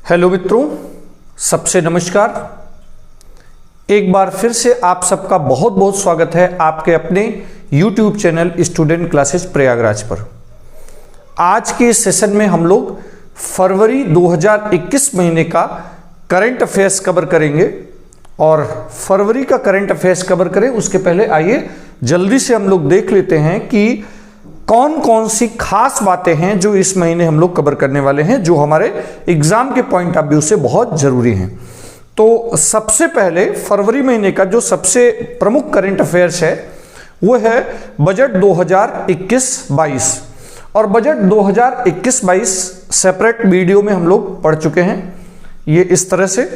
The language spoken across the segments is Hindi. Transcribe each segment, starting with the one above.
हेलो मित्रों, सबसे नमस्कार। एक बार फिर से आप सबका बहुत बहुत स्वागत है आपके अपने YouTube channel student classes Prayagraj पर। आज के इस सेशन में हम लोग फरवरी 2021 महीने का करंट अफेयर्स कवर करेंगे। और फरवरी का करंट अफेयर्स कवर करें उसके पहले आइए जल्दी से हम लोग देख लेते हैं कि कौन कौन सी खास बातें हैं जो इस महीने हम लोग कवर करने वाले हैं, जो हमारे एग्जाम के पॉइंट ऑफ व्यू से बहुत जरूरी हैं। तो सबसे पहले फरवरी महीने का जो सबसे प्रमुख करंट अफेयर्स है वो है बजट 2021-22। और बजट 2021-22 सेपरेट वीडियो में हम लोग पढ़ चुके हैं ये इस तरह से।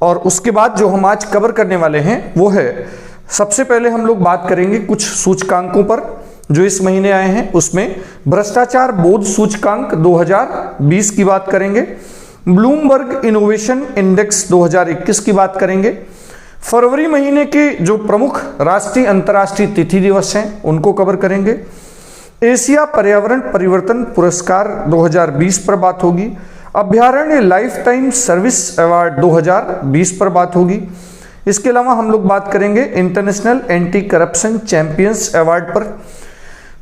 और उसके बाद जो हम आज कवर करने वाले हैं वो है, सबसे पहले हम लोग बात करेंगे कुछ सूचकांकों पर जो इस महीने आए हैं। उसमें भ्रष्टाचार बोध सूचकांक 2020 की बात करेंगे, ब्लूमबर्ग इनोवेशन इंडेक्स 2021 की बात करेंगे, फरवरी महीने के जो प्रमुख राष्ट्रीय अंतर्राष्ट्रीय तिथि दिवस हैं उनको कवर करेंगे, एशिया पर्यावरण परिवर्तन पुरस्कार 2020 पर बात होगी, अभ्यारण्य लाइफ टाइम सर्विस अवार्ड 2020 पर बात होगी। इसके अलावा हम लोग बात करेंगे international anti corruption champions award पर,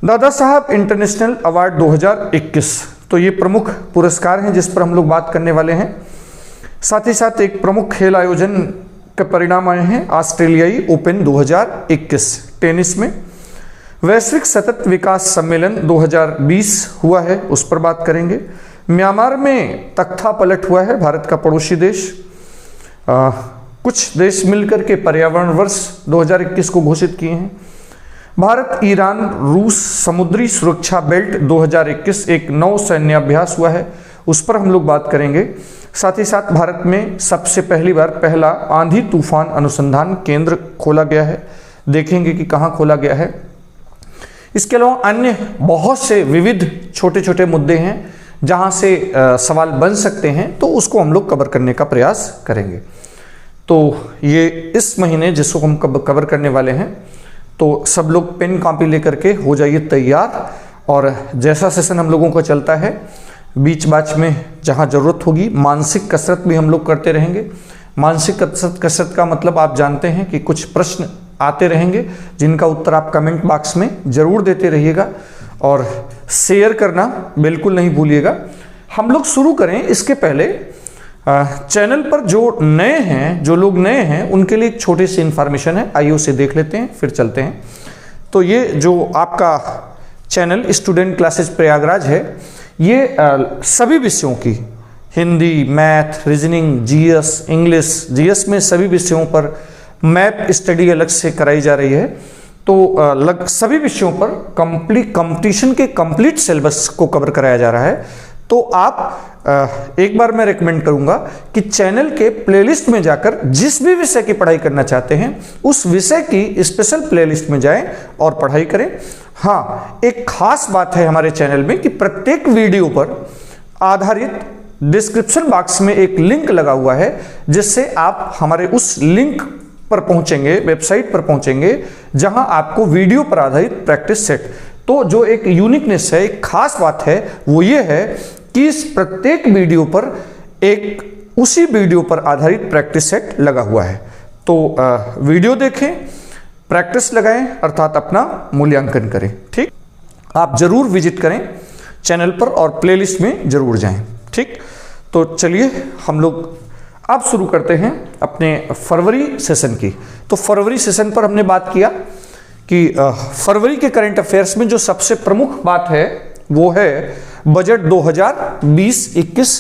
दादा साहब इंटरनेशनल अवार्ड 2021। तो ये प्रमुख पुरस्कार हैं जिस पर हम लोग बात करने वाले हैं। साथ ही साथ एक प्रमुख खेल आयोजन के परिणाम आए हैं, ऑस्ट्रेलियाई ओपन 2021 टेनिस में। वैश्विक सतत विकास सम्मेलन 2020 हुआ है, उस पर बात करेंगे। म्यांमार में तख्ता पलट हुआ है, भारत का पड़ोसी देश। कुछ देश मिलकर के पर्यावरण वर्ष 2021 को घोषित किए हैं। भारत ईरान रूस समुद्री सुरक्षा बेल्ट 2021 एक नौ सैन्य अभ्यास हुआ है, उस पर हम लोग बात करेंगे। साथ ही साथ भारत में सबसे पहली बार पहला आंधी तूफान अनुसंधान केंद्र खोला गया है, देखेंगे कि कहाँ खोला गया है। इसके अलावा अन्य बहुत से विविध छोटे छोटे मुद्दे हैं जहाँ से सवाल बन सकते हैं, तो उसको हम लोग कवर करने का प्रयास करेंगे। तो ये इस महीने जिसको हम कवर करने वाले हैं, तो सब लोग पेन कॉपी लेकर के हो जाइए तैयार। और जैसा सेशन हम लोगों का चलता है, बीच बाच में जहाँ ज़रूरत होगी मानसिक कसरत भी हम लोग करते रहेंगे। मानसिक कसरत का मतलब आप जानते हैं कि कुछ प्रश्न आते रहेंगे जिनका उत्तर आप कमेंट बॉक्स में ज़रूर देते रहिएगा और शेयर करना बिल्कुल नहीं भूलिएगा। हम लोग शुरू करें इसके पहले चैनल पर जो नए हैं, जो लोग नए हैं उनके लिए एक छोटी सी इंफॉर्मेशन है, आइए उसे देख लेते हैं फिर चलते हैं। तो ये जो आपका चैनल स्टूडेंट क्लासेस प्रयागराज है, ये सभी विषयों की Hindi, math, reasoning, GS, English, GS में सभी विषयों पर मैप स्टडी अलग से कराई जा रही है। तो सभी विषयों पर कंपटीशन के कंप्लीट सिलेबस को कवर कराया जा रहा है। तो आप एक बार मैं रेकमेंड करूंगा कि चैनल के प्लेलिस्ट में जाकर जिस भी विषय की पढ़ाई करना चाहते हैं उस विषय की स्पेशल प्लेलिस्ट में जाएं और पढ़ाई करें। हाँ, एक खास बात है हमारे चैनल में कि प्रत्येक वीडियो पर आधारित डिस्क्रिप्शन बॉक्स में एक लिंक लगा हुआ है, जिससे आप हमारे उस लिंक पर पहुंचेंगे, वेबसाइट पर पहुंचेंगे, जहां आपको वीडियो पर आधारित प्रैक्टिस सेट। तो जो एक यूनिकनेस है, एक खास बात है, वो ये है कि इस प्रत्येक वीडियो पर एक उसी वीडियो पर आधारित प्रैक्टिस सेट लगा हुआ है। तो वीडियो देखें, प्रैक्टिस लगाएं, अर्थात अपना मूल्यांकन करें। ठीक, आप जरूर विजिट करें चैनल पर और प्लेलिस्ट में जरूर जाएं। ठीक, तो चलिए हम लोग अब शुरू करते हैं अपने फरवरी सेशन की। तो फरवरी सेशन पर हमने बात किया कि फरवरी के करंट अफेयर्स में जो सबसे प्रमुख बात है वो है बजट 2020-21।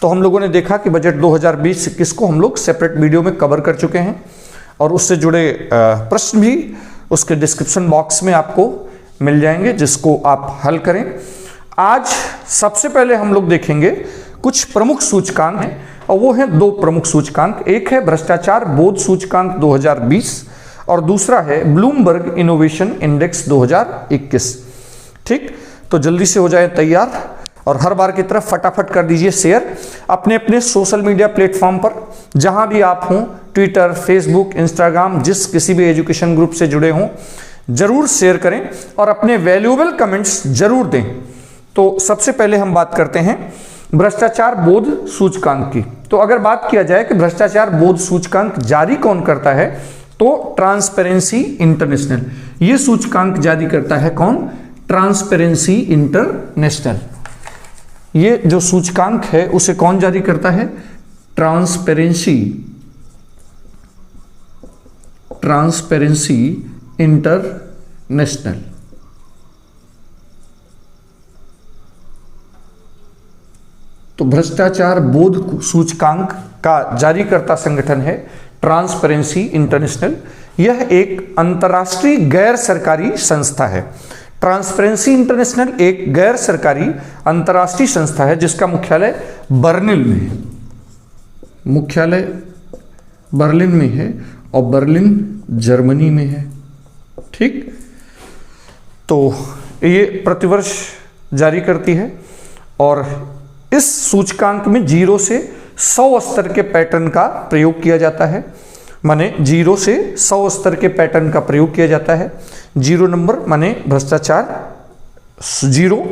तो हम लोगों ने देखा कि बजट 2020-21 को हम लोग सेपरेट वीडियो में कवर कर चुके हैं और उससे जुड़े प्रश्न भी उसके डिस्क्रिप्शन बॉक्स में आपको मिल जाएंगे, जिसको आप हल करें। आज सबसे पहले हम लोग देखेंगे कुछ प्रमुख सूचकांक हैं, और वो हैं दो प्रमुख सूचकांक। एक है भ्रष्टाचार बोध सूचकांक 2020 और दूसरा है ब्लूमबर्ग इनोवेशन इंडेक्स 2021। ठीक, तो जल्दी से हो जाए तैयार और हर बार की तरह फटाफट कर दीजिए शेयर अपने अपने सोशल मीडिया प्लेटफॉर्म पर, जहां भी आप हों, ट्विटर, फेसबुक, इंस्टाग्राम, जिस किसी भी एजुकेशन ग्रुप से जुड़े हों, जरूर शेयर करें और अपने वैल्यूएबल कमेंट्स जरूर दें। तो सबसे पहले हम बात करते हैं भ्रष्टाचार बोध सूचकांक की। तो अगर बात किया जाए कि भ्रष्टाचार बोध सूचकांक जारी कौन करता है, तो ट्रांसपेरेंसी इंटरनेशनल। ये सूचकांक जारी करता है कौन? Transparency international. ये जो सूचकांक है उसे कौन जारी करता है? Transparency international. तो भ्रष्टाचार बोध सूचकांक का जारीकर्ता संगठन है ट्रांसपेरेंसी इंटरनेशनल। यह एक अंतर्राष्ट्रीय गैर सरकारी संस्था है। ट्रांसपेरेंसी इंटरनेशनल एक गैर सरकारी अंतर्राष्ट्रीय संस्था है जिसका मुख्यालय बर्लिन में है। मुख्यालय बर्लिन में है और बर्लिन जर्मनी में है। ठीक, तो ये प्रतिवर्ष जारी करती है और इस सूचकांक में 0 से 100 स्तर के पैटर्न का प्रयोग किया जाता है। माने 0 से 100 स्तर के पैटर्न का प्रयोग किया जाता है। 0 नंबर माने भ्रष्टाचार 0।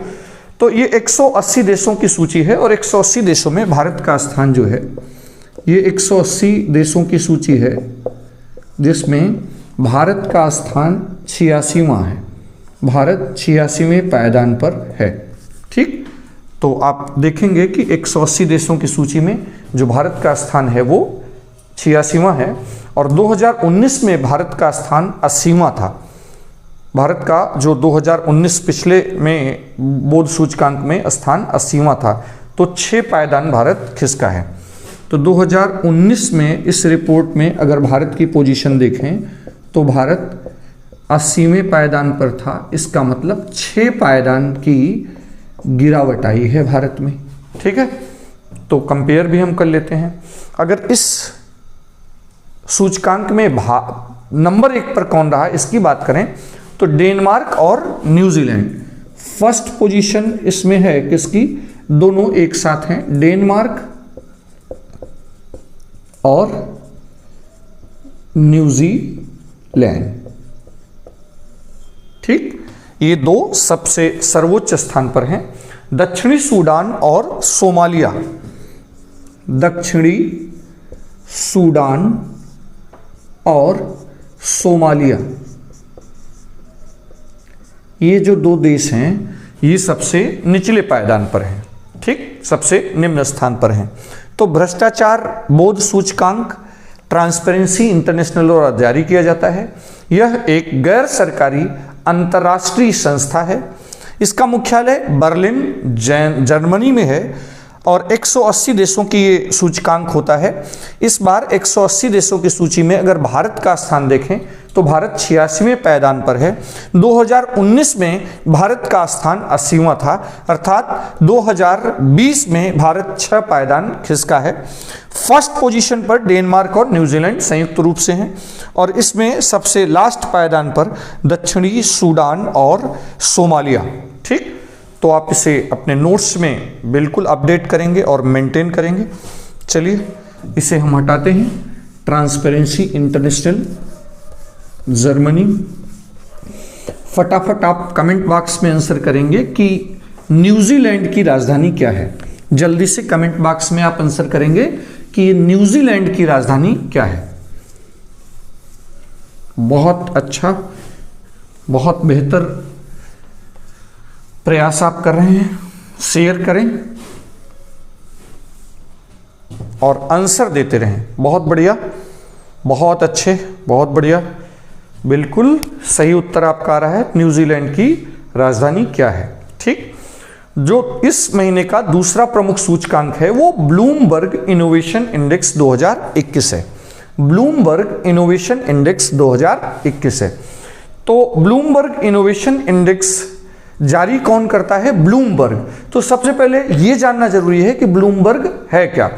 तो ये 180 देशों की सूची है और 180 देशों में भारत का स्थान जो है, ये 180 देशों की सूची है जिसमें भारत का स्थान 86वां है। भारत 86वें पायदान पर है। ठीक, तो आप देखेंगे कि 180 देशों की सूची में जो भारत का स्थान है वो 86वां है और 2019 में भारत का स्थान 80वां था। भारत का जो 2019 पिछले में बोध सूचकांक में स्थान 80वां था, तो 6 पायदान भारत खिसका है। तो 2019 में इस रिपोर्ट में अगर भारत की पोजीशन देखें तो भारत 80वें पायदान पर था। इसका मतलब 6 पायदान की गिरावट आई है भारत में। ठीक है, तो कंपेयर भी हम कर लेते हैं। अगर इस सूचकांक में नंबर 1 पर कौन रहा इसकी बात करें तो डेनमार्क और न्यूजीलैंड। फर्स्ट पोजीशन इसमें है किसकी? दोनों एक साथ हैं, डेनमार्क और न्यूजीलैंड। ठीक, ये 2 सबसे सर्वोच्च स्थान पर हैं। दक्षिणी सूडान और सोमालिया। दक्षिणी सूडान और सोमालिया, ये जो 2 देश हैं ये सबसे निचले पायदान पर हैं। ठीक, सबसे निम्न स्थान पर हैं। तो भ्रष्टाचार बोध सूचकांक ट्रांसपेरेंसी इंटरनेशनल द्वारा जारी किया जाता है। यह एक गैर सरकारी अंतर्राष्ट्रीय संस्था है। इसका मुख्यालय बर्लिन जर्मनी में है और 180 देशों की ये सूचकांक होता है। इस बार 180 देशों की सूची में अगर भारत का स्थान देखें तो भारत 86वें पायदान पर है। 2019 में भारत का स्थान 80वां था, अर्थात 2020 में भारत 6 पायदान खिसका है। फर्स्ट पोजीशन पर डेनमार्क और न्यूजीलैंड संयुक्त रूप से हैं और इसमें सबसे लास्ट पायदान पर दक्षिणी सूडान और सोमालिया। ठीक, तो आप इसे अपने नोट्स में बिल्कुल अपडेट करेंगे और मेंटेन करेंगे। चलिए इसे हम हटाते हैं। Transparency international Germany. फटाफट आप कमेंट बॉक्स में आंसर करेंगे कि न्यूजीलैंड की राजधानी क्या है। जल्दी से कमेंट बॉक्स में आप आंसर करेंगे कि न्यूजीलैंड की राजधानी क्या है। बहुत अच्छा, बहुत बेहतर प्रयास आप कर रहे हैं। शेयर करें और आंसर देते रहें। बहुत बढ़िया, बहुत अच्छे, बहुत बढ़िया। बिल्कुल सही उत्तर आपका आ रहा है। न्यूजीलैंड की राजधानी क्या है। ठीक, जो इस महीने का दूसरा प्रमुख सूचकांक है वो ब्लूमबर्ग इनोवेशन इंडेक्स 2021 है। ब्लूमबर्ग इनोवेशन इंडेक्स 2021 है। तो ब्लूमबर्ग इनोवेशन इंडेक्स जारी कौन करता है? ब्लूमबर्ग। तो सबसे पहले यह जानना जरूरी है कि ब्लूमबर्ग है क्या।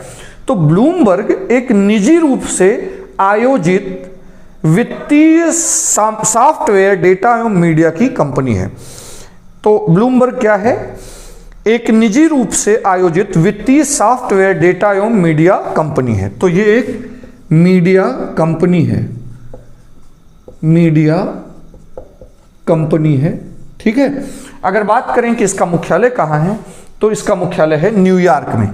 तो ब्लूमबर्ग एक निजी रूप से आयोजित वित्तीय सॉफ्टवेयर, डेटा एवं मीडिया की कंपनी है। तो ब्लूमबर्ग क्या है? एक निजी रूप से आयोजित वित्तीय सॉफ्टवेयर, डेटा एवं मीडिया कंपनी है। तो ये एक मीडिया कंपनी है, मीडिया कंपनी है। ठीक है, अगर बात करें कि इसका मुख्यालय कहाँ है तो इसका मुख्यालय है न्यूयॉर्क में।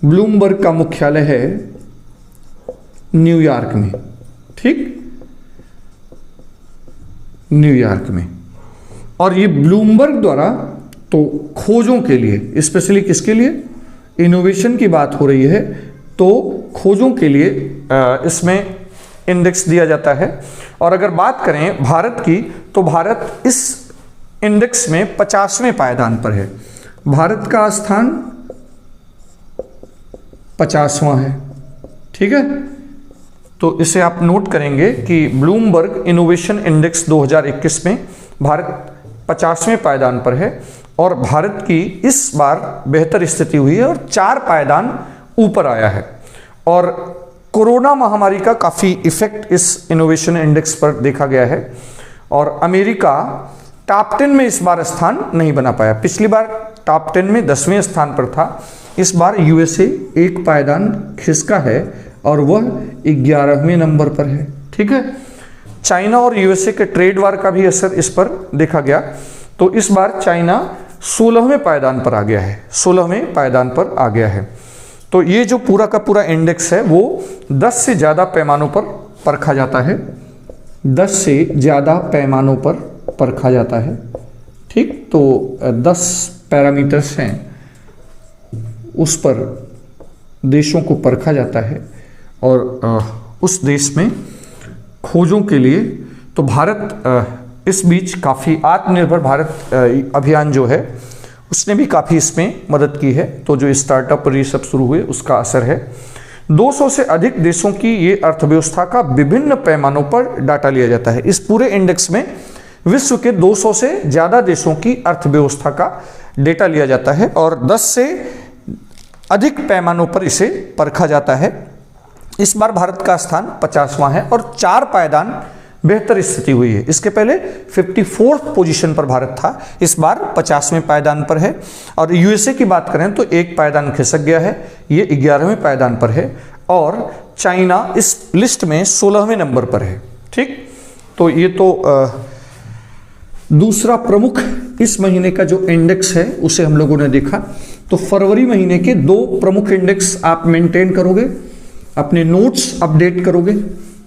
ब्लूमबर्ग का मुख्यालय है न्यूयॉर्क में, ठीक, न्यूयॉर्क में। और ये ब्लूमबर्ग द्वारा तो खोजों के लिए, स्पेशली किसके लिए, इनोवेशन की बात हो रही है, तो खोजों के लिए इसमें इंडेक्स दिया जाता है। और अगर बात करें भारत की, तो भारत इस इंडेक्स में 50वें पायदान पर है। भारत का स्थान 50वां है, ठीक है। तो इसे आप नोट करेंगे कि ब्लूमबर्ग इनोवेशन इंडेक्स 2021 में भारत 50वें पायदान पर है और भारत की इस बार बेहतर स्थिति हुई है और 4 पायदान ऊपर आया है। और कोरोना महामारी का काफ़ी इफेक्ट इस इनोवेशन इंडेक्स पर देखा गया है और अमेरिका टॉप 10 में इस बार स्थान नहीं बना पाया। पिछली बार टॉप 10 में 10वें स्थान पर था, इस बार यूएसए एक पायदान खिसका है और वह 11वें नंबर पर है, ठीक है। चाइना और यूएसए के ट्रेड वार का भी असर इस पर देखा गया, तो इस बार चाइना 16वें पायदान पर आ गया है, 16वें पायदान पर आ गया है। तो ये जो पूरा का पूरा इंडेक्स है वो 10 से ज़्यादा पैमानों पर परखा जाता है, 10 से ज़्यादा पैमानों पर परखा जाता है, ठीक। तो 10 पैरामीटर्स हैं, उस पर देशों को परखा जाता है और उस देश में खोजों के लिए तो भारत इस बीच काफ़ी आत्मनिर्भर भारत अभियान जो है उसने भी काफ़ी इसमें मदद की है। तो जो स्टार्टअप और ये सब शुरू हुए उसका असर है। 200 से अधिक देशों की ये अर्थव्यवस्था का विभिन्न पैमानों पर डाटा लिया जाता है। इस पूरे इंडेक्स में विश्व के 200 से ज़्यादा देशों की अर्थव्यवस्था का डेटा लिया जाता है और 10 से अधिक पैमानों पर इसे परखा जाता है। इस बार भारत का स्थान 50वां है और 4 पायदान बेहतर स्थिति हुई है। इसके पहले 54th पोजीशन पर भारत था, इस बार 50वें पायदान पर है। और यूएसए की बात करें तो एक पायदान खिसक गया है, ये 11वें पायदान पर है और चाइना इस लिस्ट में 16वें नंबर पर है, ठीक। तो ये तो दूसरा प्रमुख इस महीने का जो इंडेक्स है उसे हम लोगों ने देखा। तो फरवरी महीने के 2 प्रमुख इंडेक्स आप मेंटेन करोगे, अपने नोट्स अपडेट करोगे,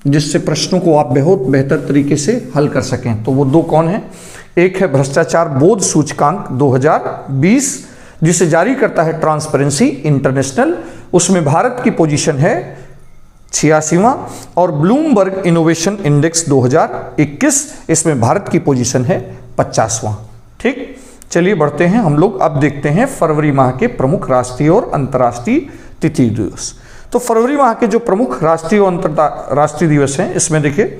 जिससे प्रश्नों को आप बहुत बेहतर तरीके से हल कर सकें। तो वो 2 कौन है? एक है भ्रष्टाचार बोध सूचकांक 2020 जिसे जारी करता है ट्रांसपेरेंसी इंटरनेशनल, उसमें भारत की पोजीशन है 86वां। और ब्लूमबर्ग इनोवेशन इंडेक्स 2021, इसमें भारत की पोजीशन है 50वां, ठीक। चलिए बढ़ते हैं हम लोग, अब देखते हैं फरवरी माह के प्रमुख राष्ट्रीय और अंतर्राष्ट्रीय तिथि दिवस। तो फरवरी माह के जो प्रमुख राष्ट्रीय और अंतर्राष्ट्रीय दिवस हैं इसमें देखिए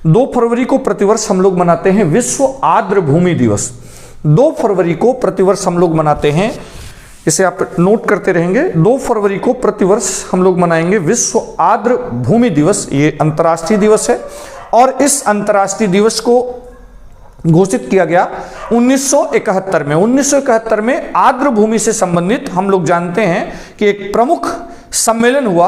2 फरवरी को प्रतिवर्ष हम लोग मनाते हैं विश्व आर्द्र भूमि दिवस। 2 फरवरी को प्रतिवर्ष हम लोग मनाते हैं, इसे आप नोट करते रहेंगे। 2 फरवरी को प्रतिवर्ष हम लोग मनाएंगे विश्व आर्द्र भूमि दिवस, ये अंतर्राष्ट्रीय दिवस है। और इस अंतर्राष्ट्रीय दिवस को घोषित किया गया 1971 में। 1971 में आर्द्र भूमि से संबंधित हम लोग जानते हैं कि एक प्रमुख सम्मेलन हुआ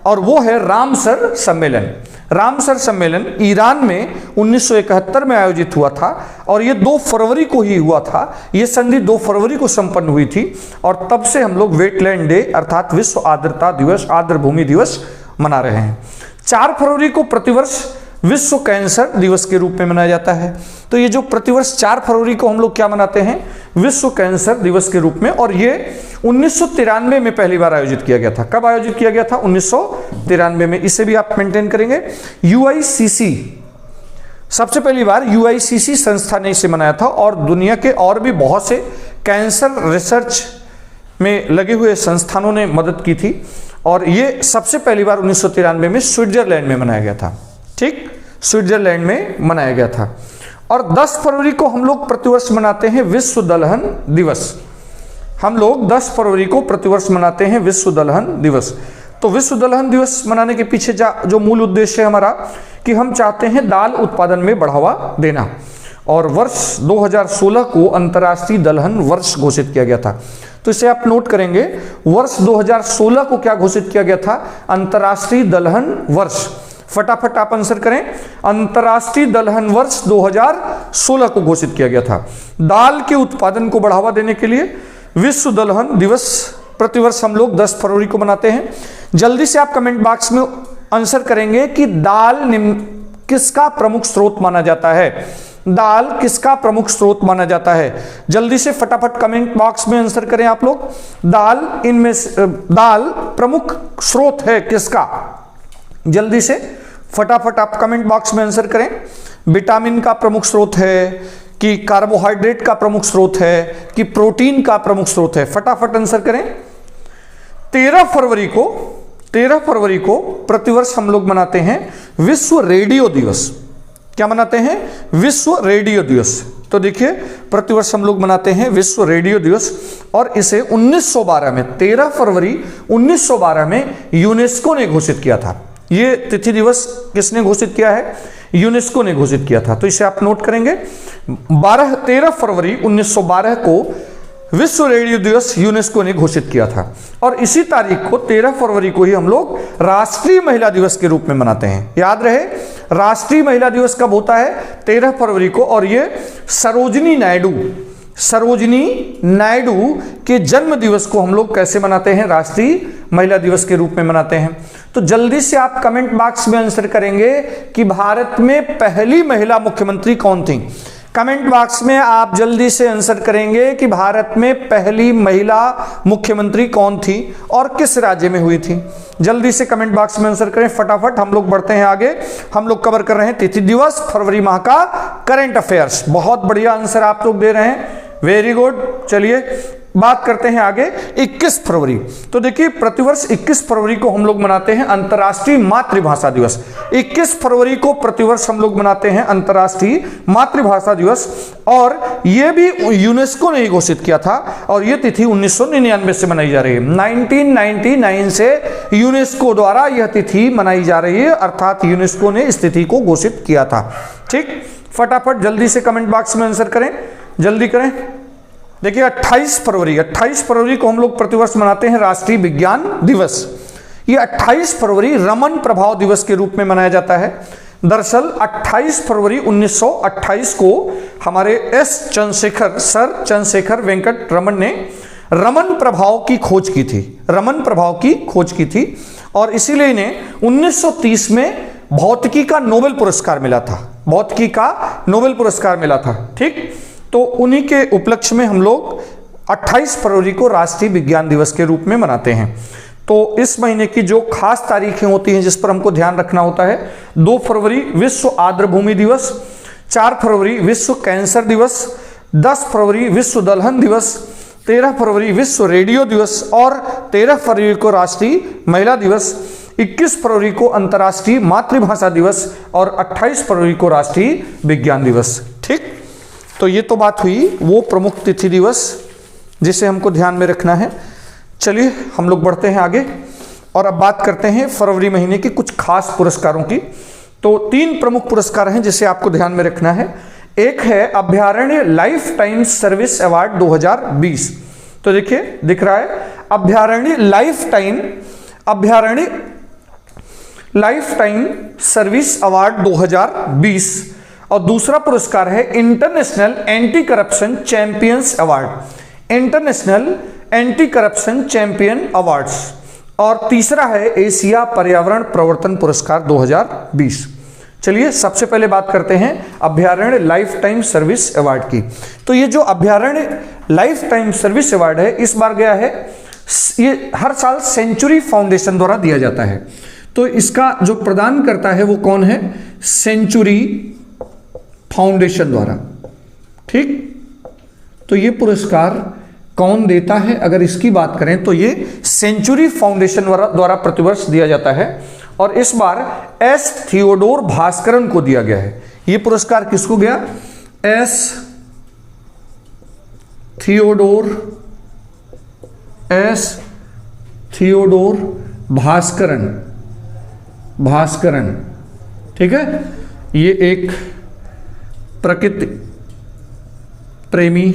और वो है रामसर सम्मेलन। रामसर सम्मेलन ईरान में 1971 में आयोजित हुआ था और ये 2 फरवरी को ही हुआ था। ये संधि 2 फरवरी को संपन्न हुई थी और तब से हम लोग वेटलैंड डे अर्थात विश्व आर्द्रता दिवस, आर्द्र भूमि दिवस मना रहे हैं। 4 फरवरी को प्रतिवर्ष विश्व कैंसर दिवस के रूप में मनाया जाता है। तो ये जो प्रतिवर्ष 4 फरवरी को हम लोग क्या मनाते हैं? विश्व कैंसर दिवस के रूप में। और ये 1993 में पहली बार आयोजित किया गया था। कब आयोजित किया गया था? 1993 में। इसे भी आप मेंटेन करेंगे। यूआईसीसी, सबसे पहली बार यूआईसीसी संस्था ने इसे मनाया था और दुनिया के और भी बहुत से कैंसर रिसर्च में लगे हुए संस्थानों ने मदद की थी। और ये सबसे पहली बार 1993 में स्विट्जरलैंड में मनाया गया था, ठीक, स्विट्जरलैंड में मनाया गया था। और 10 फरवरी को हम लोग प्रतिवर्ष मनाते हैं विश्व दलहन दिवस। हम लोग 10 फरवरी को प्रतिवर्ष मनाते हैं विश्व दलहन दिवस। तो विश्व दलहन दिवस मनाने के पीछे जो मूल उद्देश्य है हमारा कि हम चाहते हैं दाल उत्पादन में बढ़ावा देना। और वर्ष 2016 को अंतर्राष्ट्रीय दलहन वर्ष घोषित किया गया था। तो इसे आप नोट करेंगे, वर्ष 2016 को क्या घोषित किया गया था? अंतर्राष्ट्रीय दलहन वर्ष। फटाफट आप आंसर करें। अंतर्राष्ट्रीय दलहन वर्ष 2016 को घोषित किया गया था। दाल के उत्पादन को बढ़ावा देने के लिए विश्व दलहन दिवस प्रतिवर्ष हम लोग 10 फरवरी को मनाते हैं। जल्दी से आप कमेंट बॉक्स में आंसर करेंगे कि दाल किसका प्रमुख स्रोत माना जाता है। दाल किसका प्रमुख स्रोत माना जाता है? जल्दी से फटाफट कमेंट बॉक्स में आंसर करें आप लोग। दाल प्रमुख स्रोत है किसका? जल्दी से फटाफट आप कमेंट बॉक्स में आंसर करें। विटामिन का प्रमुख स्रोत है कि कार्बोहाइड्रेट का प्रमुख स्रोत है कि प्रोटीन का प्रमुख स्रोत है? फटाफट आंसर करें। 13 फरवरी को प्रतिवर्ष हम लोग मनाते हैं विश्व रेडियो दिवस। क्या मनाते हैं? विश्व रेडियो दिवस। तो देखिए प्रतिवर्ष हम लोग मनाते हैं विश्व रेडियो दिवस और इसे 1912 में 13 फरवरी 1912 में यूनेस्को ने घोषित किया था। ये तिथि दिवस किसने घोषित किया है? यूनेस्को ने घोषित किया था। तो इसे आप नोट करेंगे। 13 फरवरी 1912 को विश्व रेडियो दिवस यूनेस्को ने घोषित किया था और इसी तारीख को 13 फरवरी को ही हम लोग राष्ट्रीय महिला दिवस के रूप में मनाते हैं। याद रहे, राष्ट्रीय महिला दिवस कब होता है? 13 फरवरी को। और ये सरोजिनी नायडू के जन्म दिवस को हम लोग कैसे मनाते हैं? राष्ट्रीय महिला दिवस के रूप में मनाते हैं। तो जल्दी से आप कमेंट बॉक्स में आंसर करेंगे कि भारत में पहली महिला मुख्यमंत्री कौन थी। कमेंट बॉक्स में आप जल्दी से आंसर करेंगे कि भारत में पहली महिला मुख्यमंत्री कौन थी और किस राज्य में हुई थी। जल्दी से कमेंट बॉक्स में आंसर करें फटाफट। हम लोग बढ़ते हैं आगे। हम लोग कवर कर रहे हैं तिथि दिवस, फरवरी माह का करंट अफेयर्स। बहुत बढ़िया आंसर आप लोग दे रहे हैं, वेरी गुड। चलिए बात करते हैं आगे 21 फरवरी। तो देखिए प्रतिवर्ष 21 फरवरी को हम लोग मनाते हैं अंतर्राष्ट्रीय मातृभाषा दिवस। 21 फरवरी को प्रतिवर्ष हम लोग मनाते हैं अंतर्राष्ट्रीय मातृभाषा दिवस और यह भी यूनेस्को ने ही घोषित किया था और यह तिथि 1999 से मनाई जा रही है। 1999 से यूनेस्को द्वारा यह तिथि मनाई जा रही है, अर्थात यूनेस्को ने इस तिथि को घोषित किया था। ठीक, फटाफट जल्दी से कमेंट बॉक्स में आंसर करें, जल्दी करें। देखिए 28 फरवरी को हम लोग प्रतिवर्ष मनाते हैं राष्ट्रीय विज्ञान दिवस। ये 28 फरवरी रमन प्रभाव दिवस के रूप में मनाया जाता है। दरअसल 28 फरवरी 1928 को हमारे सर चंद्रशेखर वेंकट रमन ने रमन प्रभाव की खोज की थी और इसीलिए इन्हें 1930 में भौतिकी का नोबेल पुरस्कार मिला था। ठीक, तो उन्हीं के उपलक्ष्य में हम लोग 28 फरवरी को राष्ट्रीय विज्ञान दिवस के रूप में मनाते हैं। तो इस महीने की जो खास तारीखें होती हैं जिस पर हमको ध्यान रखना होता है, 2 फरवरी विश्व आर्द्रभूमि दिवस, 4 फरवरी विश्व कैंसर दिवस, 10 फरवरी विश्व दलहन दिवस, 13 फरवरी विश्व रेडियो दिवस और 13 फरवरी को राष्ट्रीय महिला दिवस, 21 फरवरी को अंतर्राष्ट्रीय मातृभाषा दिवस और 28 फरवरी को राष्ट्रीय विज्ञान दिवस। ठीक, तो ये तो बात हुई वो प्रमुख तिथि दिवस जिसे हमको ध्यान में रखना है। चलिए हम लोग बढ़ते हैं आगे और अब बात करते हैं फरवरी महीने की कुछ खास पुरस्कारों की। तो 3 प्रमुख पुरस्कार हैं जिसे आपको ध्यान में रखना है। एक है अभयारण्य लाइफ टाइम सर्विस अवार्ड 2020। तो देखिए दिख रहा है अभयारण्य लाइफ टाइम सर्विस अवार्ड 2020 और दूसरा पुरस्कार है international anti corruption champions award, international anti corruption champion awards और तीसरा है एशिया पर्यावरण प्रवर्तन पुरस्कार 2020। चलिए सबसे पहले बात करते हैं अभयारण्य लाइफ टाइम सर्विस अवार्ड की। तो ये जो अभयारण्य लाइफ टाइम सर्विस अवार्ड है इस बार गया है, ये हर साल सेंचुरी फाउंडेशन द्वारा दिया जाता है। तो इसका जो प्रदान करता है वो कौन है? सेंचुरी फाउंडेशन द्वारा। ठीक, तो ये पुरस्कार कौन देता है? अगर इसकी बात करें तो ये सेंचुरी फाउंडेशन द्वारा प्रतिवर्ष दिया जाता है और इस बार एस थियोडोर भास्करन को दिया गया है। ये पुरस्कार किसको गया? S Theodore Bhaskaran. ठीक है, ये एक प्रकृति प्रेमी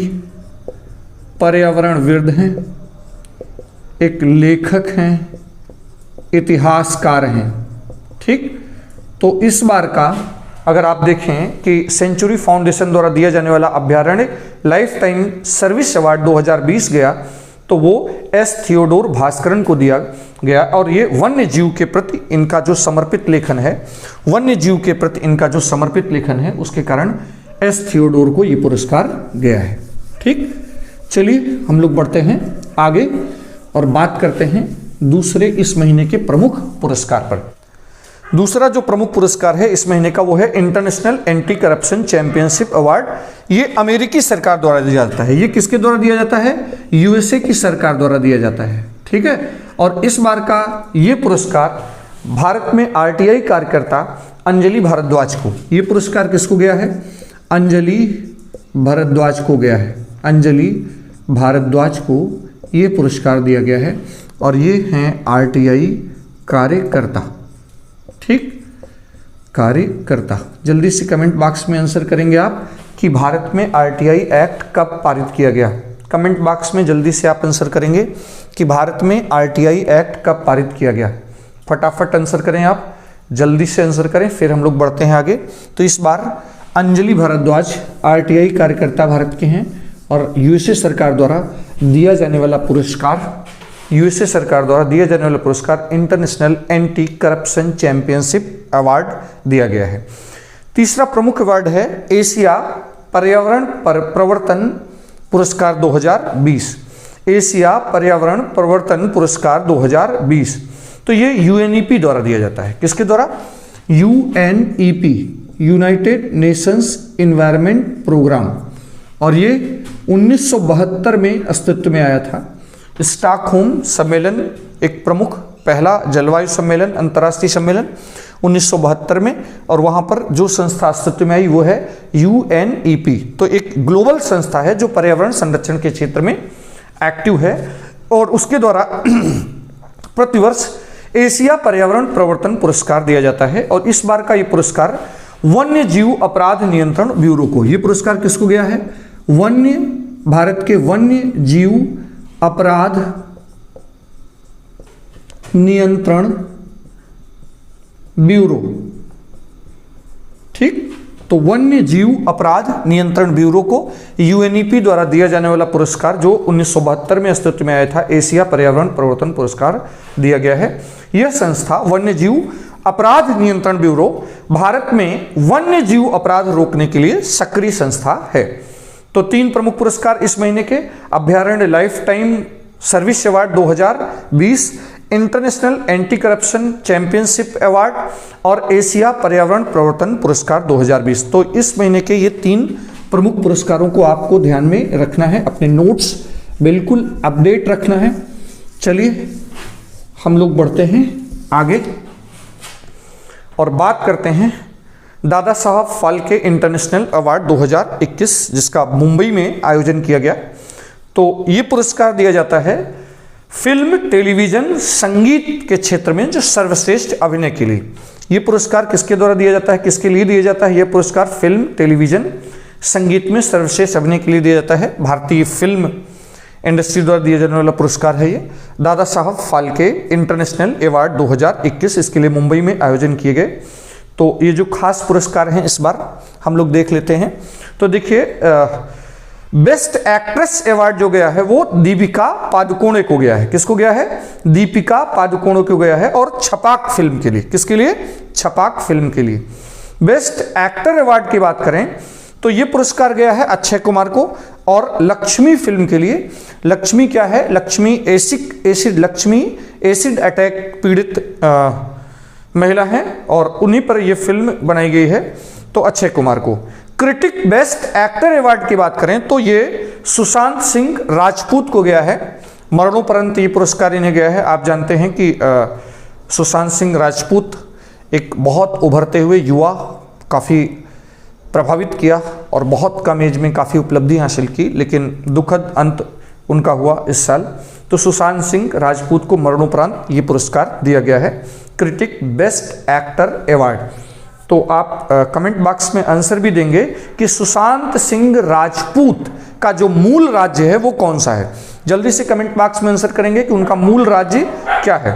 पर्यावरणविद हैं, एक लेखक हैं, इतिहासकार हैं। ठीक, तो इस बार का अगर आप देखें कि सेंचुरी फाउंडेशन द्वारा दिया जाने वाला अभ्यारण्य लाइफ टाइम सर्विस अवार्ड 2020 गया तो वो एस थियोडोर भास्करन को दिया गया, और ये वन्य जीव के प्रति इनका जो समर्पित लेखन है, वन्य जीव के प्रति इनका जो समर्पित लेखन है, उसके कारण एस थियोडोर को ये पुरस्कार गया है। ठीक, चलिए हम लोग बढ़ते हैं आगे और बात करते हैं दूसरे इस महीने के प्रमुख पुरस्कार पर। दूसरा जो प्रमुख पुरस्कार है इस महीने का वो है international anti corruption championship award. ये अमेरिकी सरकार द्वारा दिया जाता है। ये किसके द्वारा दिया जाता है? यूएसए की सरकार द्वारा दिया जाता है। ठीक है, और इस बार का ये पुरस्कार भारत में आरटीआई कार्यकर्ता अंजलि भारद्वाज को, ये पुरस्कार किसको गया है? अंजलि भारद्वाज को गया है। अंजलि भारद्वाज को ये पुरस्कार दिया गया है, और ये हैं आरटीआई कार्यकर्ता। ठीक, कार्यकर्ता। जल्दी से कमेंट बॉक्स में आंसर करेंगे आप कि भारत में आरटीआई एक्ट कब पारित किया गया। कमेंट बॉक्स में जल्दी से आप आंसर करेंगे कि भारत में आरटीआई एक्ट कब पारित किया गया। फटाफट आंसर करें आप, जल्दी से आंसर करें, फिर हम लोग बढ़ते हैं आगे। तो इस बार अंजलि भारद्वाज आरटीआई कार्यकर्ता भारत के हैं, और यूएसए सरकार द्वारा दिया जाने वाला पुरस्कार, यूएसए सरकार द्वारा दिया जाने वाला पुरस्कार international anti corruption championship award दिया गया है। तीसरा प्रमुख अवार्ड है एशिया पर्यावरण प्रवर्तन पुरस्कार 2020। एशिया पर्यावरण प्रवर्तन पुरस्कार 2020, तो ये यूएनईपी द्वारा दिया जाता है। किसके द्वारा? UNEP, United Nations Environment Programme, और ये 1972 में अस्तित्व में आया था। स्टॉकहोम सम्मेलन एक प्रमुख पहला जलवायु सम्मेलन, अंतर्राष्ट्रीय सम्मेलन 1972 में, और वहां पर जो संस्था अस्तित्व में आई वो है यूएनईपी। तो एक ग्लोबल संस्था है जो पर्यावरण संरक्षण के क्षेत्र में एक्टिव है, और उसके द्वारा प्रतिवर्ष एशिया पर्यावरण प्रवर्तन पुरस्कार दिया जाता है। और इस बार का ये पुरस्कार वन्य जीव अपराध नियंत्रण ब्यूरो को, ये पुरस्कार किसको गया है? भारत के वन्य जीव अपराध नियंत्रण ब्यूरो। ठीक, तो वन्य जीव अपराध नियंत्रण ब्यूरो को यूएनईपी द्वारा दिया जाने वाला पुरस्कार जो 1972 में अस्तित्व में आया था, एशिया पर्यावरण प्रवर्तन पुरस्कार दिया गया है। यह संस्था वन्य जीव अपराध नियंत्रण ब्यूरो भारत में वन्य जीव अपराध रोकने के लिए सक्रिय संस्था है। तो 3 प्रमुख पुरस्कार इस महीने के: अभ्यारण्य life time service award 2020, international anti corruption championship award, और एशिया पर्यावरण प्रवर्तन पुरस्कार 2020। तो इस महीने के ये 3 प्रमुख पुरस्कारों को आपको ध्यान में रखना है, अपने नोट्स बिल्कुल अपडेट रखना है। चलिए हम लोग बढ़ते हैं आगे और बात करते हैं दादा साहब फाल्के इंटरनेशनल अवार्ड 2021, जिसका मुंबई में आयोजन किया गया। तो ये पुरस्कार दिया जाता है फिल्म, टेलीविजन, संगीत के क्षेत्र में जो सर्वश्रेष्ठ अभिनय के लिए। ये पुरस्कार किसके द्वारा दिया जाता है, किसके लिए दिया जाता है? ये पुरस्कार फिल्म, टेलीविजन, संगीत में सर्वश्रेष्ठ अभिनय के लिए दिया जाता है। भारतीय फिल्म इंडस्ट्री द्वारा दिया जाने वाला पुरस्कार है ये दादा साहब फाल्के इंटरनेशनल अवार्ड 2021। इसके लिए मुंबई में आयोजन किए गए। तो ये जो खास पुरस्कार हैं इस बार हम लोग देख लेते हैं। तो देखिए, बेस्ट एक्ट्रेस अवार्ड जो गया है वो दीपिका पादुकोणे को गया है। किसको गया है? दीपिका पादुकोणे को गया है, और छपाक फिल्म के लिए। किसके लिए? छपाक फिल्म के लिए। बेस्ट एक्टर अवार्ड की बात करें तो ये पुरस्कार गया है अक्षय कुमार को, और लक्ष्मी फिल्म के लिए। लक्ष्मी क्या है? लक्ष्मी एसिड अटैक पीड़ित महिला है, और उन्हीं पर यह फिल्म बनाई गई है, तो अक्षय कुमार को। क्रिटिक बेस्ट एक्टर अवार्ड की बात करें तो ये सुशांत सिंह राजपूत को गया है। मरणोपरंत ये पुरस्कार इन्हें गया है। आप जानते हैं कि सुशांत सिंह राजपूत एक बहुत उभरते हुए युवा, काफ़ी प्रभावित किया और बहुत कम एज में काफ़ी उपलब्धि हासिल की, लेकिन दुखद अंत उनका हुआ इस साल। तो सुशांत सिंह राजपूत को मरणोपरांत ये पुरस्कार दिया गया है, क्रिटिक बेस्ट एक्टर अवार्ड। तो आप कमेंट बॉक्स में आंसर भी देंगे कि सुशांत सिंह राजपूत का जो मूल राज्य है वो कौन सा है। जल्दी से कमेंट बॉक्स में आंसर करेंगे कि उनका मूल राज्य क्या है।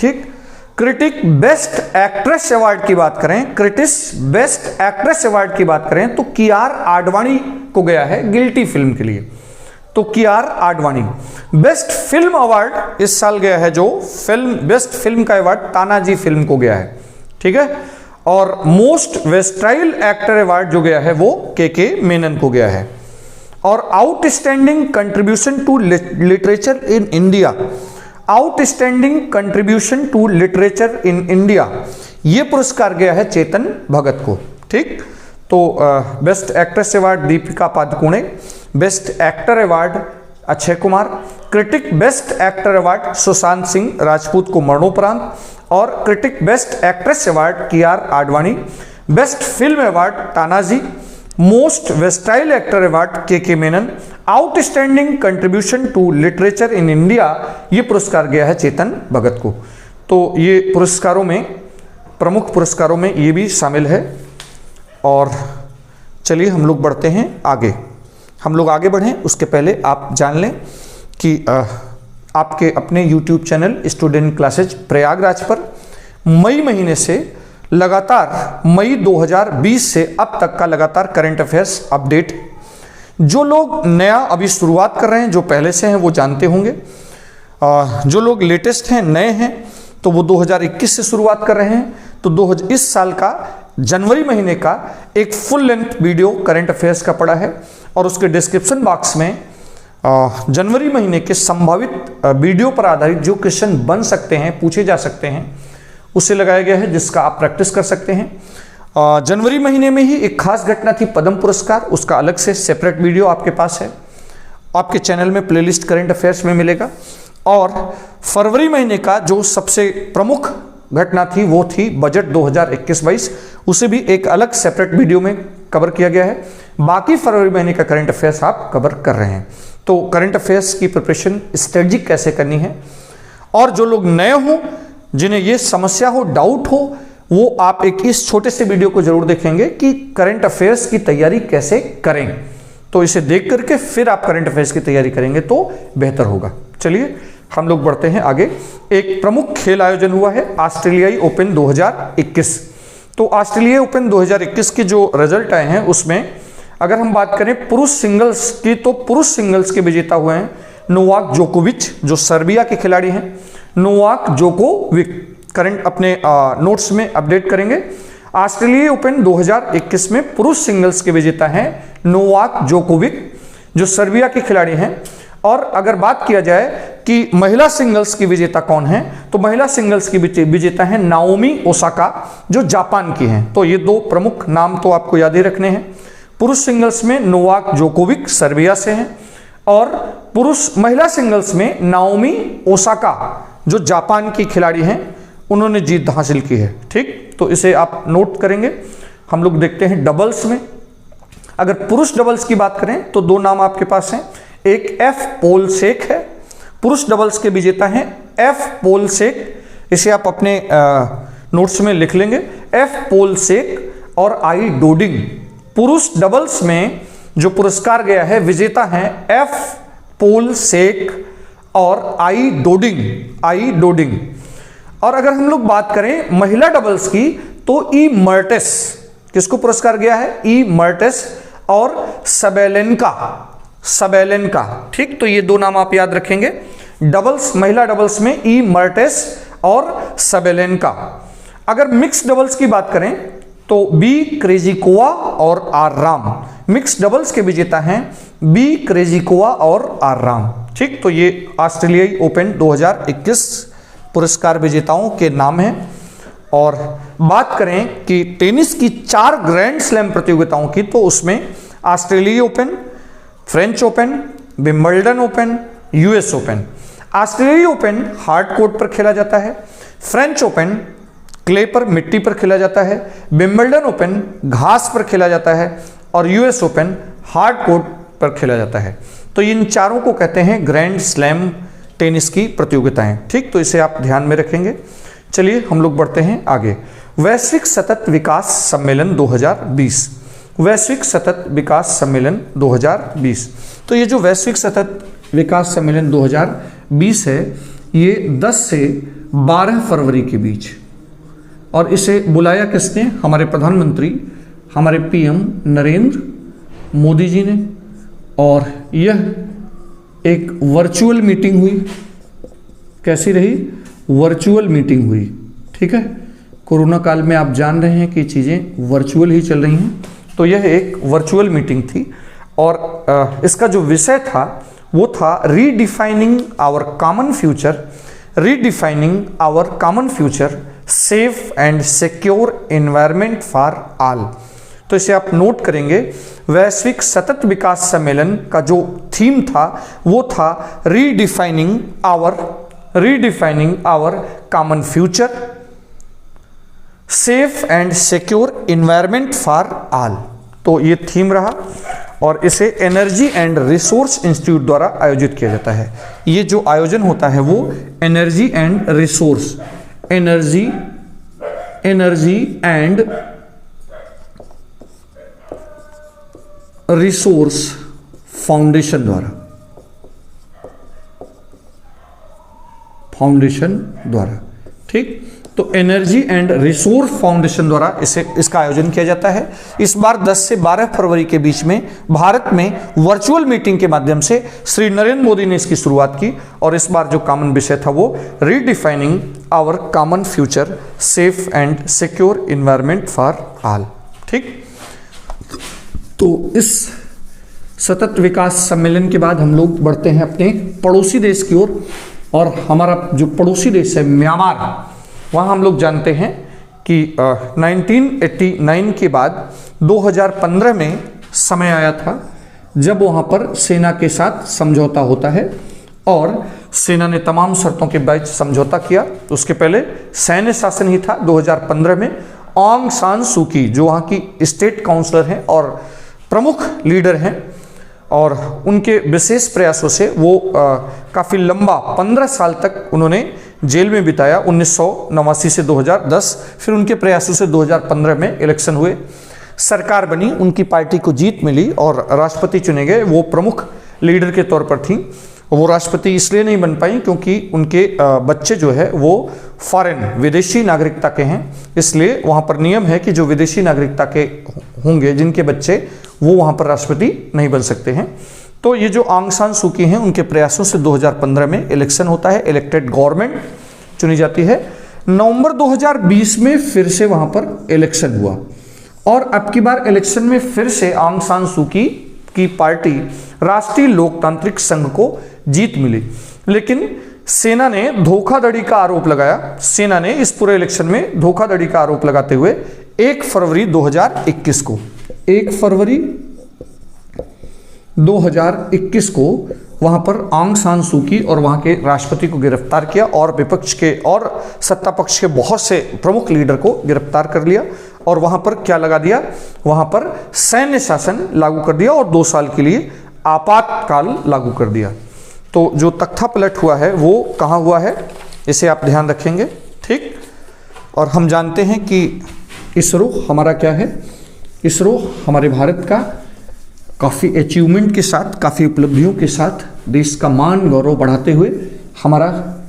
ठीक। क्रिटिक बेस्ट एक्ट्रेस अवार्ड की बात करें, क्रिटिक्स बेस्ट एक्ट्रेस अवार्ड की बात करें तो कियार आडवाणी को गया है गिल्टी फिल्म के लिए। तो कियार आडवाणी। बेस्ट फिल्म अवार्ड इस साल गया है जो फिल्म, बेस्ट फिल्म का अवार्ड तानाजी फिल्म को गया है, ठीक है। और मोस्ट वेस्टाइल एक्टर अवार्ड जो गया है वो के मेनन को गया है। और outstanding contribution to literature in India, outstanding contribution to literature in India, ये पुरस्कार गया है चेतन भगत को, ठीक। तो best actress award Deepika Padukone, best actor award Akshay Kumar, critic best actor award Sushant Singh Rajput को मरणोपरांत, और critic best actress award Kiara Advani, best film award Tanhaji, most versatile actor award K Menon, outstanding contribution to literature in India, ये पुरस्कार गया है चेतन भगत को। तो ये पुरस्कारों में, प्रमुख पुरस्कारों में ये भी शामिल है। और चलिए हम लोग बढ़ते हैं आगे। हम लोग आगे बढ़ें उसके पहले आप जान लें कि आपके अपने YouTube channel student classes Prayagraj पर मई महीने से लगातार, मई 2020 से अब तक का लगातार करंट अफेयर्स अपडेट, जो लोग नया अभी शुरुआत कर रहे हैं, जो पहले से हैं वो जानते होंगे, जो लोग लेटेस्ट हैं, नए हैं, तो वो 2021 से शुरुआत कर रहे हैं। तो इस साल का जनवरी महीने का एक full length video current affairs का पड़ा है और उसके डिस्क्रिप्शन बॉक्स में जनवरी महीने के संभावित वीडियो पर आधारित जो क्वेश्चन बन सकते हैं, पूछे जा सकते हैं, उसे लगाया गया है, जिसका आप प्रैक्टिस कर सकते हैं। जनवरी महीने में ही एक खास घटना थी पद्म पुरस्कार, उसका अलग से सेपरेट वीडियो आपके पास है, आपके चैनल में प्लेलिस्ट करंट अफेयर्स में मिलेगा। और फरवरी महीने का जो सबसे प्रमुख घटना थी वो थी बजट 2021-22, उसे भी एक अलग सेपरेट वीडियो में कवर किया गया है। बाकी फरवरी महीने का करंट अफेयर्स आप कवर कर रहे हैं। तो करंट अफेयर्स की प्रिपरेशन स्ट्रेटजिक कैसे करनी है, और जो लोग नए हों, जिन्हें ये समस्या हो, डाउट हो, वो आप एक इस छोटे से वीडियो को जरूर देखेंगे कि करंट अफेयर्स की तैयारी कैसे करें। तो इसे देख करके फिर आप करंट अफेयर्स की तैयारी करेंगे तो बेहतर होगा। चलिए हम लोग बढ़ते हैं आगे। एक प्रमुख खेल आयोजन हुआ है ऑस्ट्रेलियाई ओपन 2021। तो ऑस्ट्रेलियाई ओपन 2021 के जो रिजल्ट आए हैं उसमें अगर हम बात करें पुरुष सिंगल्स की, तो पुरुष सिंगल्स के विजेता हुए हैं नोवाक जोकोविच, जो सर्बिया के खिलाड़ी हैं। नोवाक जोकोविच, करंट अपने नोट्स में अपडेट करेंगे। ऑस्ट्रेलियाई ओपन 2021 में पुरुष सिंगल्स के विजेता हैं नोवाक जोकोविच, जो सर्बिया के खिलाड़ी हैं। और अगर बात किया जाए कि महिला सिंगल्स की विजेता कौन है, तो महिला सिंगल्स की विजेता है नाओमी ओसाका, जो जापान की हैं। तो ये दो प्रमुख नाम तो आपको याद ही रखने हैं। पुरुष सिंगल्स में नोवाक जोकोविच सर्बिया से हैं, और महिला सिंगल्स में नाओमी ओसाका, जो जापान की खिलाड़ी हैं, उन्होंने जीत हासिल की है। ठीक, तो इसे आप नोट करेंगे। हम लोग देखते हैं डबल्स में। अगर पुरुष डबल्स की बात करें तो दो नाम आपके पास हैं। एक एफ पोल शेख है, पुरुष डबल्स के विजेता हैं एफ पोल शेख, इसे आप अपने नोट्स में लिख लेंगे। एफ पोल शेख और आई डोडिंग। पुरुष डबल्स में जो पुरस्कार गया है विजेता हैं एफ पोल शेख और आई डोडिंग। और अगर हम लोग बात करें महिला डबल्स की तो ई मर्टेस, किसको पुरस्कार गया है? ई मर्टेस और सबेलेनका। ठीक, तो ये दो नाम आप याद रखेंगे। डबल्स, महिला डबल्स में ई मर्टेस और सबेलेनका। अगर मिक्स डबल्स की बात करें तो बी क्रेजिकोवा और आर राम। मिक्स डबल्स के विजेता हैं बी क्रेजिकोवा और आर राम। ठीक, तो ये ऑस्ट्रेलियाई ओपन 2021 पुरस्कार विजेताओं के नाम हैं। और बात करें कि टेनिस की 4 ग्रैंड स्लैम प्रतियोगिताओं की, तो उसमें ऑस्ट्रेलियाई open, French open, Wimbledon open, US open. ऑस्ट्रेलियाई ओपन हार्ड कोर्ट पर खेला जाता है, फ्रेंच ओपन क्ले पर, मिट्टी पर खेला जाता है, विंबलडन ओपन घास पर खेला जाता है, और यूएस ओपन हार्ड कोर्ट पर खेला जाता है। तो इन चारों को कहते हैं ग्रैंड स्लैम टेनिस की प्रतियोगिताएं। ठीक, तो इसे आप ध्यान में रखेंगे। चलिए हम लोग बढ़ते हैं आगे। वैश्विक सतत विकास सम्मेलन 2020। वैश्विक सतत विकास सम्मेलन 2020। तो ये जो वैश्विक सतत विकास सम्मेलन 2020 है, ये 10 से 12 फरवरी के बीच। और इसे बुलाया किसने? हमारे प्रधानमंत्री, हमारे पीएम नरेंद्र मोदी जी ने। और यह एक वर्चुअल मीटिंग हुई। कैसी रही? वर्चुअल मीटिंग हुई। ठीक है, कोरोना काल में आप जान रहे हैं कि चीज़ें वर्चुअल ही चल रही हैं, तो यह एक वर्चुअल मीटिंग थी। और इसका जो विषय था वो था redefining our common future, redefining our common future, safe and secure environment for all. तो इसे आप नोट करेंगे। वैश्विक सतत विकास सम्मेलन का जो थीम था वो था redefining our common future, safe and secure environment for all. तो ये थीम रहा और इसे एनर्जी एंड रिसोर्स इंस्टीट्यूट द्वारा आयोजित किया जाता है। ये जो आयोजन होता है वो energy and resource, energy and resource foundation द्वारा। ठीक, तो एनर्जी एंड रिसोर्स फाउंडेशन द्वारा इसका आयोजन किया जाता है। इस बार 10 से 12 फरवरी के बीच में भारत में वर्चुअल मीटिंग के माध्यम से श्री नरेंद्र मोदी ने इसकी शुरुआत की। और इस बार जो कॉमन विषय था वो redefining our common future, safe and secure environment for all. ठीक, तो इस सतत विकास सम्मेलन के बाद हम लोग बढ़ते हैं अपने पड़ोसी देश की ओर। और हमारा जो पड़ोसी देश है म्यांमार, वहाँ हम लोग जानते हैं कि 1989 के बाद 2015 में समय आया था जब वहाँ पर सेना के साथ समझौता होता है और सेना ने तमाम शर्तों के बीच समझौता किया। उसके पहले सैन्य शासन ही था। 2015 में ऑंग सान सू की, जो वहाँ की स्टेट काउंसलर हैं और प्रमुख लीडर हैं, और उनके विशेष प्रयासों से वो काफ़ी लंबा 15 साल तक उन्होंने जेल में बिताया। 1989 से 2010, फिर उनके प्रयासों से 2015 में इलेक्शन हुए, सरकार बनी, उनकी पार्टी को जीत मिली और राष्ट्रपति चुने गए। वो प्रमुख लीडर के तौर पर थी। वो राष्ट्रपति इसलिए नहीं बन पाई क्योंकि उनके बच्चे जो है वो फॉरेन, विदेशी नागरिकता के हैं। इसलिए वहाँ पर नियम है कि जो विदेशी नागरिकता के होंगे, जिनके बच्चे, वो वहाँ पर राष्ट्रपति नहीं बन सकते हैं। तो ये जो आंग सान सू की हैं, उनके प्रयासों से 2015 में इलेक्शन होता है, इलेक्टेड गवर्नमेंट चुनी जाती है। नवंबर 2020 में फिर से वहाँ पर इलेक्शन हुआ और अब की बार इलेक्शन में फिर से आंग सान सू की पार्टी राष्ट्रीय लोकतांत्रिक संघ को जीत मिली। लेकिन सेना ने धोखाधड़ी का आरोप लगाया। सेना ने इस पूरे इलेक्शन में धोखाधड़ी का आरोप लगाते हुए 1 फरवरी 2021 को 1 फरवरी 2021 को वहां पर आंग सान सू की और वहां के राष्ट्रपति को गिरफ्तार किया और विपक्ष के और सत्ता पक्ष के बहुत से प्रमुख लीडर को गिरफ्तार कर लिया और वहां पर क्या लगा दिया? वहां पर सैन्य शासन लागू कर दिया और 2 साल के लिए आपातकाल लागू कर दिया। तो जो तख्ता पलट हुआ है वो कहाँ हुआ है, इसे आप ध्यान रखेंगे। ठीक, और हम जानते हैं कि इसरो हमारा क्या है? इसरो हमारे भारत का काफ़ी अचीवमेंट के साथ, काफ़ी उपलब्धियों के साथ देश का मान गौरव बढ़ाते हुए हमारा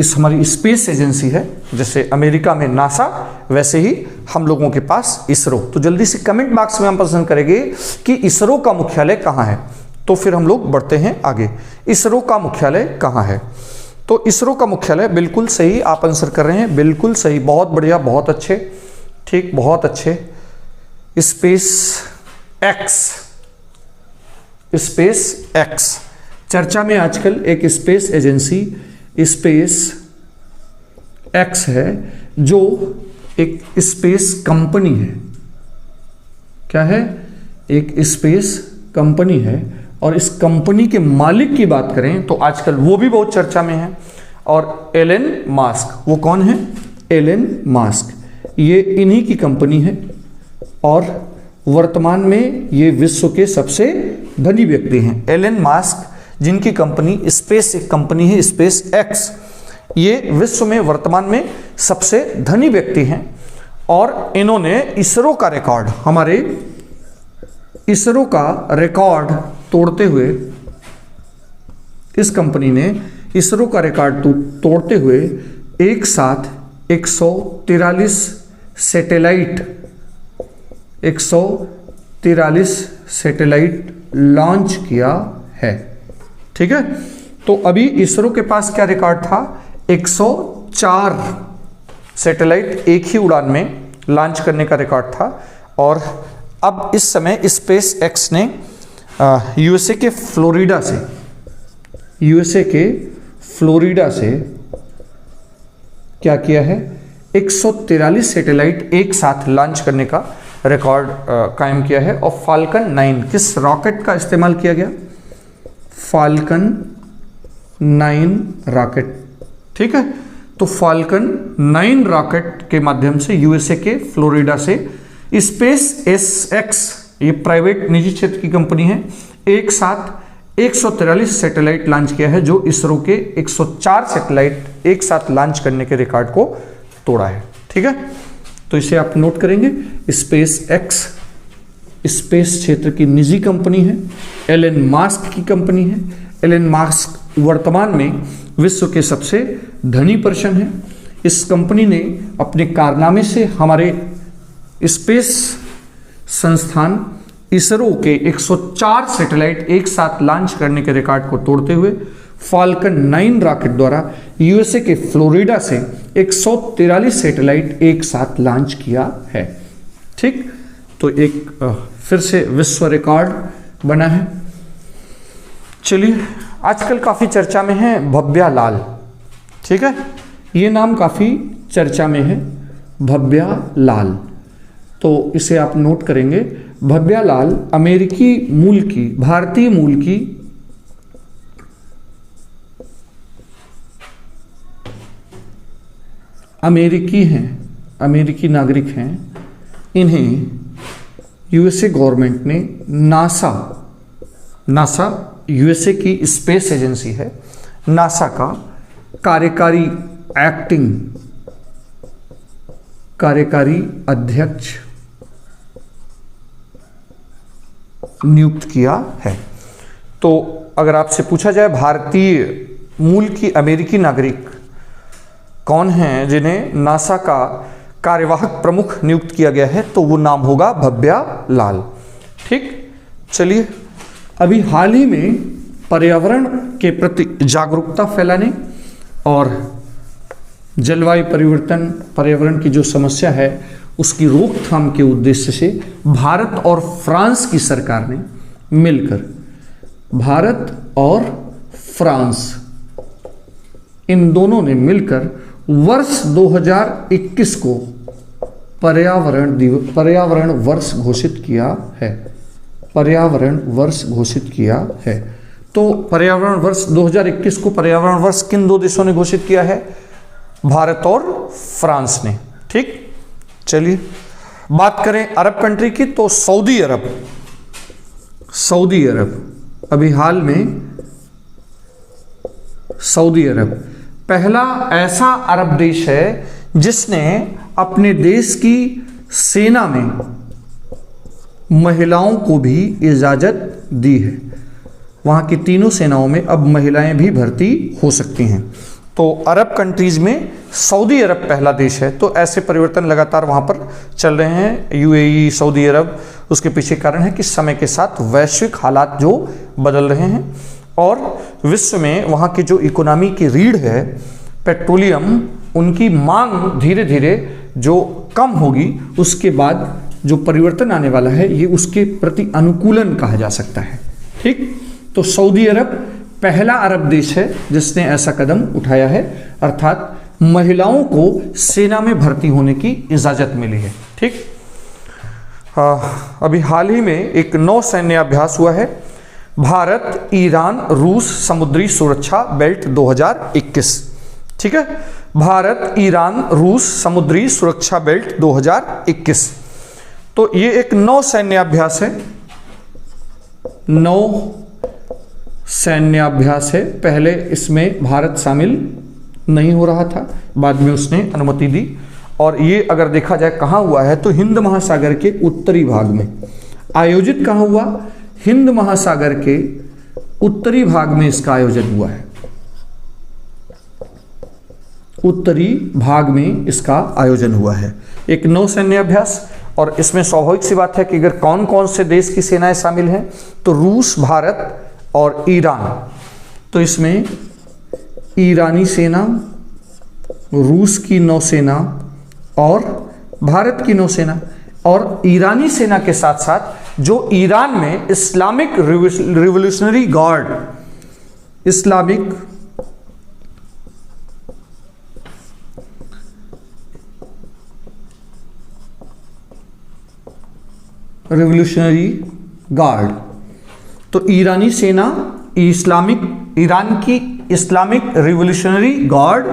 हमारी स्पेस एजेंसी है। जैसे अमेरिका में नासा, वैसे ही हम लोगों के पास इसरो। तो जल्दी से कमेंट बॉक्स में हम पसंद करेंगे कि इसरो का मुख्यालय कहाँ है, तो फिर हम लोग बढ़ते हैं आगे। इसरो का मुख्यालय कहाँ है? तो इसरो का मुख्यालय, बिल्कुल सही आप आंसर कर रहे हैं, बिल्कुल सही, बहुत बढ़िया, बहुत अच्छे। ठीक, बहुत अच्छे। स्पेस एक्स चर्चा में आजकल एक स्पेस एजेंसी स्पेस एक्स है, जो एक स्पेस कंपनी है। क्या है? एक स्पेस कंपनी है। और इस कंपनी के मालिक की बात करें तो आजकल वो भी बहुत चर्चा में है। और एलन मास्क, वो कौन है? एलन मास्क, ये इन्हीं की कंपनी है और वर्तमान में ये विश्व के सबसे धनी व्यक्ति हैं। एलन मास्क, जिनकी कंपनी स्पेस एक कंपनी है, स्पेस एक्स, ये विश्व में वर्तमान में सबसे धनी व्यक्ति हैं। और इन्होंने इसरो का रिकॉर्ड, हमारे इसरो का रिकॉर्ड तोड़ते हुए, इस कंपनी ने इसरो का रिकॉर्ड तोड़ते हुए एक साथ 143 सैटेलाइट लॉन्च किया है। ठीक है, तो अभी इसरो के पास क्या रिकॉर्ड था? 104 सैटेलाइट एक ही उड़ान में लॉन्च करने का रिकॉर्ड था। और अब इस समय स्पेस एक्स ने यूएसए के फ्लोरिडा से क्या किया है? 143 सैटेलाइट एक साथ लॉन्च करने का रिकॉर्ड कायम किया है। और फाल्कन 9 किस रॉकेट का इस्तेमाल किया गया? Falcon 9 rocket. ठीक है, तो फाल्कन 9 रॉकेट के माध्यम से यूएसए के फ्लोरिडा से स्पेस एक्स, ये प्राइवेट निजी क्षेत्र की कंपनी है, एक साथ 143 सैटेलाइट लॉन्च किया है, जो इसरो के 104 सैटेलाइट एक साथ लॉन्च करने के रिकॉर्ड को तोड़ा है। ठीक है, तो इसे आप नोट करेंगे। स्पेस एक्स स्पेस क्षेत्र की निजी कंपनी है, एलन मास्क की कंपनी है। एलन मास्क वर्तमान में विश्व के सबसे धनी पर्सन है। इस कंपनी ने अपने कारनामे से हमारे स्पेस संस्थान इसरो के 104 सैटेलाइट एक साथ लॉन्च करने के रिकॉर्ड को तोड़ते हुए फाल्कन 9 रॉकेट द्वारा यूएसए के फ्लोरिडा से 143 सैटेलाइट एक साथ लॉन्च किया है। ठीक, तो एक फिर से विश्व रिकॉर्ड बना है। चलिए, आजकल काफी चर्चा में है भव्या लाल। ठीक है, ये नाम काफी चर्चा में है, भव्या लाल। तो इसे आप नोट करेंगे। भव्या लाल भारतीय मूल की अमेरिकी नागरिक हैं। इन्हें यूएसए गवर्नमेंट ने नासा यूएसए की स्पेस एजेंसी है, नासा का कार्यकारी अध्यक्ष नियुक्त किया है। तो अगर आपसे पूछा जाए भारतीय मूल की अमेरिकी नागरिक कौन हैं जिन्हें नासा का कार्यवाहक प्रमुख नियुक्त किया गया है, तो वो नाम होगा भव्या लाल। ठीक, चलिए, अभी हाल ही में पर्यावरण के प्रति जागरूकता फैलाने और जलवायु परिवर्तन, पर्यावरण की जो समस्या है उसकी रोकथाम के उद्देश्य से भारत और फ्रांस की सरकार ने मिलकर, भारत और फ्रांस इन दोनों ने मिलकर वर्ष 2021 को पर्यावरण वर्ष घोषित किया है। पर्यावरण वर्ष घोषित किया है। तो पर्यावरण वर्ष 2021 को पर्यावरण वर्ष किन दो देशों ने घोषित किया है? भारत और फ्रांस ने। ठीक, चलिए बात करें अरब कंट्री की, तो सऊदी अरब अभी हाल में सऊदी अरब पहला ऐसा अरब देश है जिसने अपने देश की सेना में महिलाओं को भी इजाजत दी है। वहां की तीनों सेनाओं में अब महिलाएं भी भर्ती हो सकती हैं। तो अरब कंट्रीज में सऊदी अरब पहला देश है। तो ऐसे परिवर्तन लगातार वहां पर चल रहे हैं। यूएई, सऊदी अरब, उसके पीछे कारण है कि समय के साथ वैश्विक हालात जो बदल रहे हैं और विश्व में वहां की जो इकोनॉमी की रीढ़ है पेट्रोलियम, उनकी मांग धीरे धीरे जो कम होगी, उसके बाद जो परिवर्तन आने वाला है ये उसके प्रति अनुकूलन कहा जा सकता है। ठीक, तो सऊदी अरब पहला अरब देश है जिसने ऐसा कदम उठाया है, अर्थात महिलाओं को सेना में भर्ती होने की इजाजत मिली है। ठीक, अभी हाल ही में एक नौसैन्य अभ्यास हुआ है, भारत ईरान रूस समुद्री सुरक्षा बेल्ट 2021। ठीक है, भारत ईरान रूस समुद्री सुरक्षा बेल्ट 2021। तो ये एक नौसैन्य अभ्यास है, सैन्याभ्यास है। पहले इसमें भारत शामिल नहीं हो रहा था, बाद में उसने अनुमति दी। और ये अगर देखा जाए कहाँ हुआ है, तो हिंद महासागर के उत्तरी भाग में आयोजित। कहाँ हुआ? हिंद महासागर के उत्तरी भाग में इसका आयोजन हुआ है। उत्तरी भाग में इसका आयोजन हुआ है। एक नौसैन्य अभ्यास, और इसमें स्वाभाविक सी बात है कि अगर कौन कौन से देश की सेनाएं शामिल हैं तो रूस, भारत और ईरान। तो इसमें ईरानी सेना, रूस की नौसेना और भारत की नौसेना, और ईरानी सेना के साथ साथ जो ईरान में Islamic revolutionary guard, Islamic revolutionary guard, तो ईरानी सेना, ईरान की इस्लामिक रिवोल्यूशनरी गार्ड,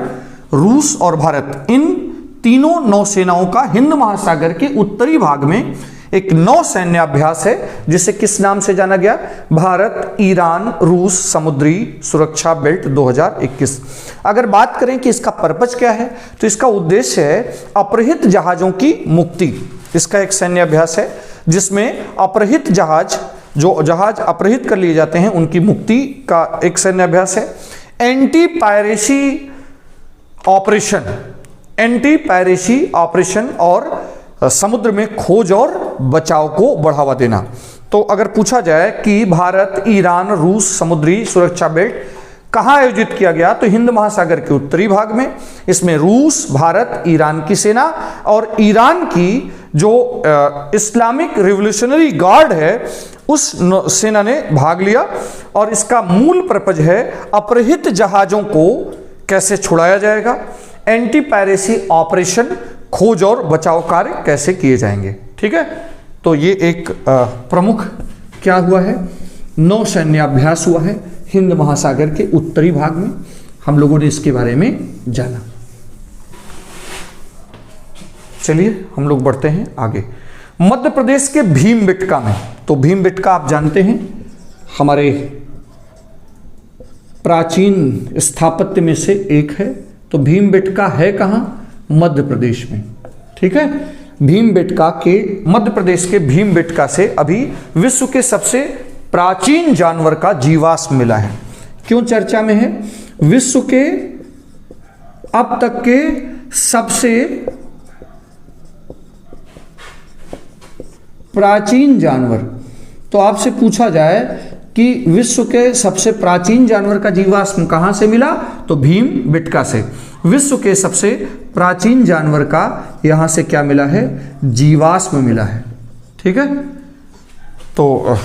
रूस और भारत, इन तीनों नौसेनाओं का हिंद महासागर के उत्तरी भाग में एक नौसैन्य अभ्यास है, जिसे किस नाम से जाना गया? भारत ईरान रूस समुद्री सुरक्षा बेल्ट 2021। अगर बात करें कि इसका पर्पज क्या है, तो इसका उद्देश्य है अपहृत जहाजों की मुक्ति। इसका एक सैन्य अभ्यास है जिसमें अपहृत जहाज, जो जहाज अपहृत कर लिए जाते हैं, उनकी मुक्ति का एक सैन्य अभ्यास है। Anti piracy operation, anti piracy operation और समुद्र में खोज और बचाव को बढ़ावा देना। तो अगर पूछा जाए कि भारत ईरान रूस समुद्री सुरक्षा बेल्ट कहां आयोजित किया गया, तो हिंद महासागर के उत्तरी भाग में। इसमें रूस, भारत, ईरान की सेना और ईरान की जो इस्लामिक रिवोल्यूशनरी गार्ड है उस सेना ने भाग लिया, और इसका मूल पर्पज है अपहृत जहाजों को कैसे छुड़ाया जाएगा, एंटी पायरेसी ऑपरेशन, खोज और बचाव कार्य कैसे किए जाएंगे। ठीक है, तो ये एक प्रमुख क्या हुआ है, नौसैन्य अभ्यास हुआ है हिंद महासागर के उत्तरी भाग में। हम लोगों ने इसके बारे में जाना। चलिए हम लोग बढ़ते हैं आगे। मध्य प्रदेश के भीमबेटका में, तो भीमबेटका आप जानते हैं हमारे प्राचीन स्थापत्य में से एक है। तो भीमबेटका है कहां? मध्य प्रदेश में। ठीक है, भीमबेटका के, मध्य प्रदेश के भीमबेटका से अभी विश्व के सबसे प्राचीन जानवर का जीवाश्म मिला है। क्यों चर्चा में है? विश्व के अब तक के सबसे प्राचीन जानवर, तो आपसे पूछा जाए कि विश्व के सबसे प्राचीन जानवर का जीवाश्म कहां से मिला, तो भीमबेटका से। विश्व के सबसे प्राचीन जानवर का यहां से क्या मिला है? जीवाश्म मिला है। ठीक है, तो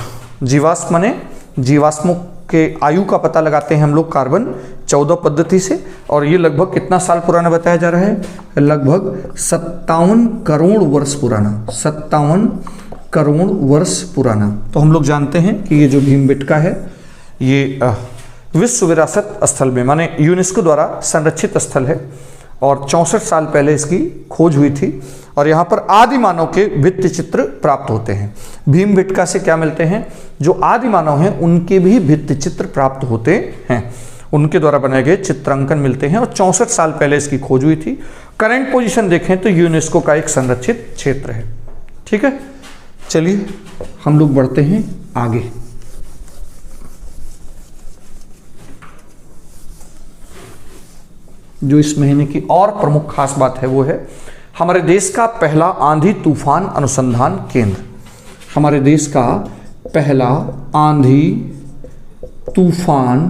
जीवाश्म माने जीवाश्मों के आयु का पता लगाते हैं हम लोग कार्बन 14 पद्धति से, और ये लगभग कितना साल पुराना बताया जा रहा है? लगभग 57 करोड़ वर्ष पुराना, 57 करोड़ वर्ष पुराना। तो हम लोग जानते हैं कि ये जो भीमबेटका है ये विश्व विरासत स्थल में, माने यूनेस्को द्वारा संरक्षित स्थल है, और 64 साल पहले इसकी खोज हुई थी, और यहाँ पर आदि मानव के भित्ति चित्र प्राप्त होते हैं। भीमबेटका से क्या मिलते हैं? जो आदि मानव हैं उनके भी भित्ति चित्र प्राप्त होते हैं, उनके द्वारा बनाए गए चित्रांकन मिलते हैं, और 64 साल पहले इसकी खोज हुई थी। करंट पोजीशन देखें तो यूनेस्को का एक संरक्षित क्षेत्र है। ठीक है, चलिए हम लोग बढ़ते हैं आगे। जो इस महीने की और प्रमुख खास बात है वो है हमारे देश का पहला आंधी तूफान अनुसंधान केंद्र। हमारे देश का पहला आंधी तूफान,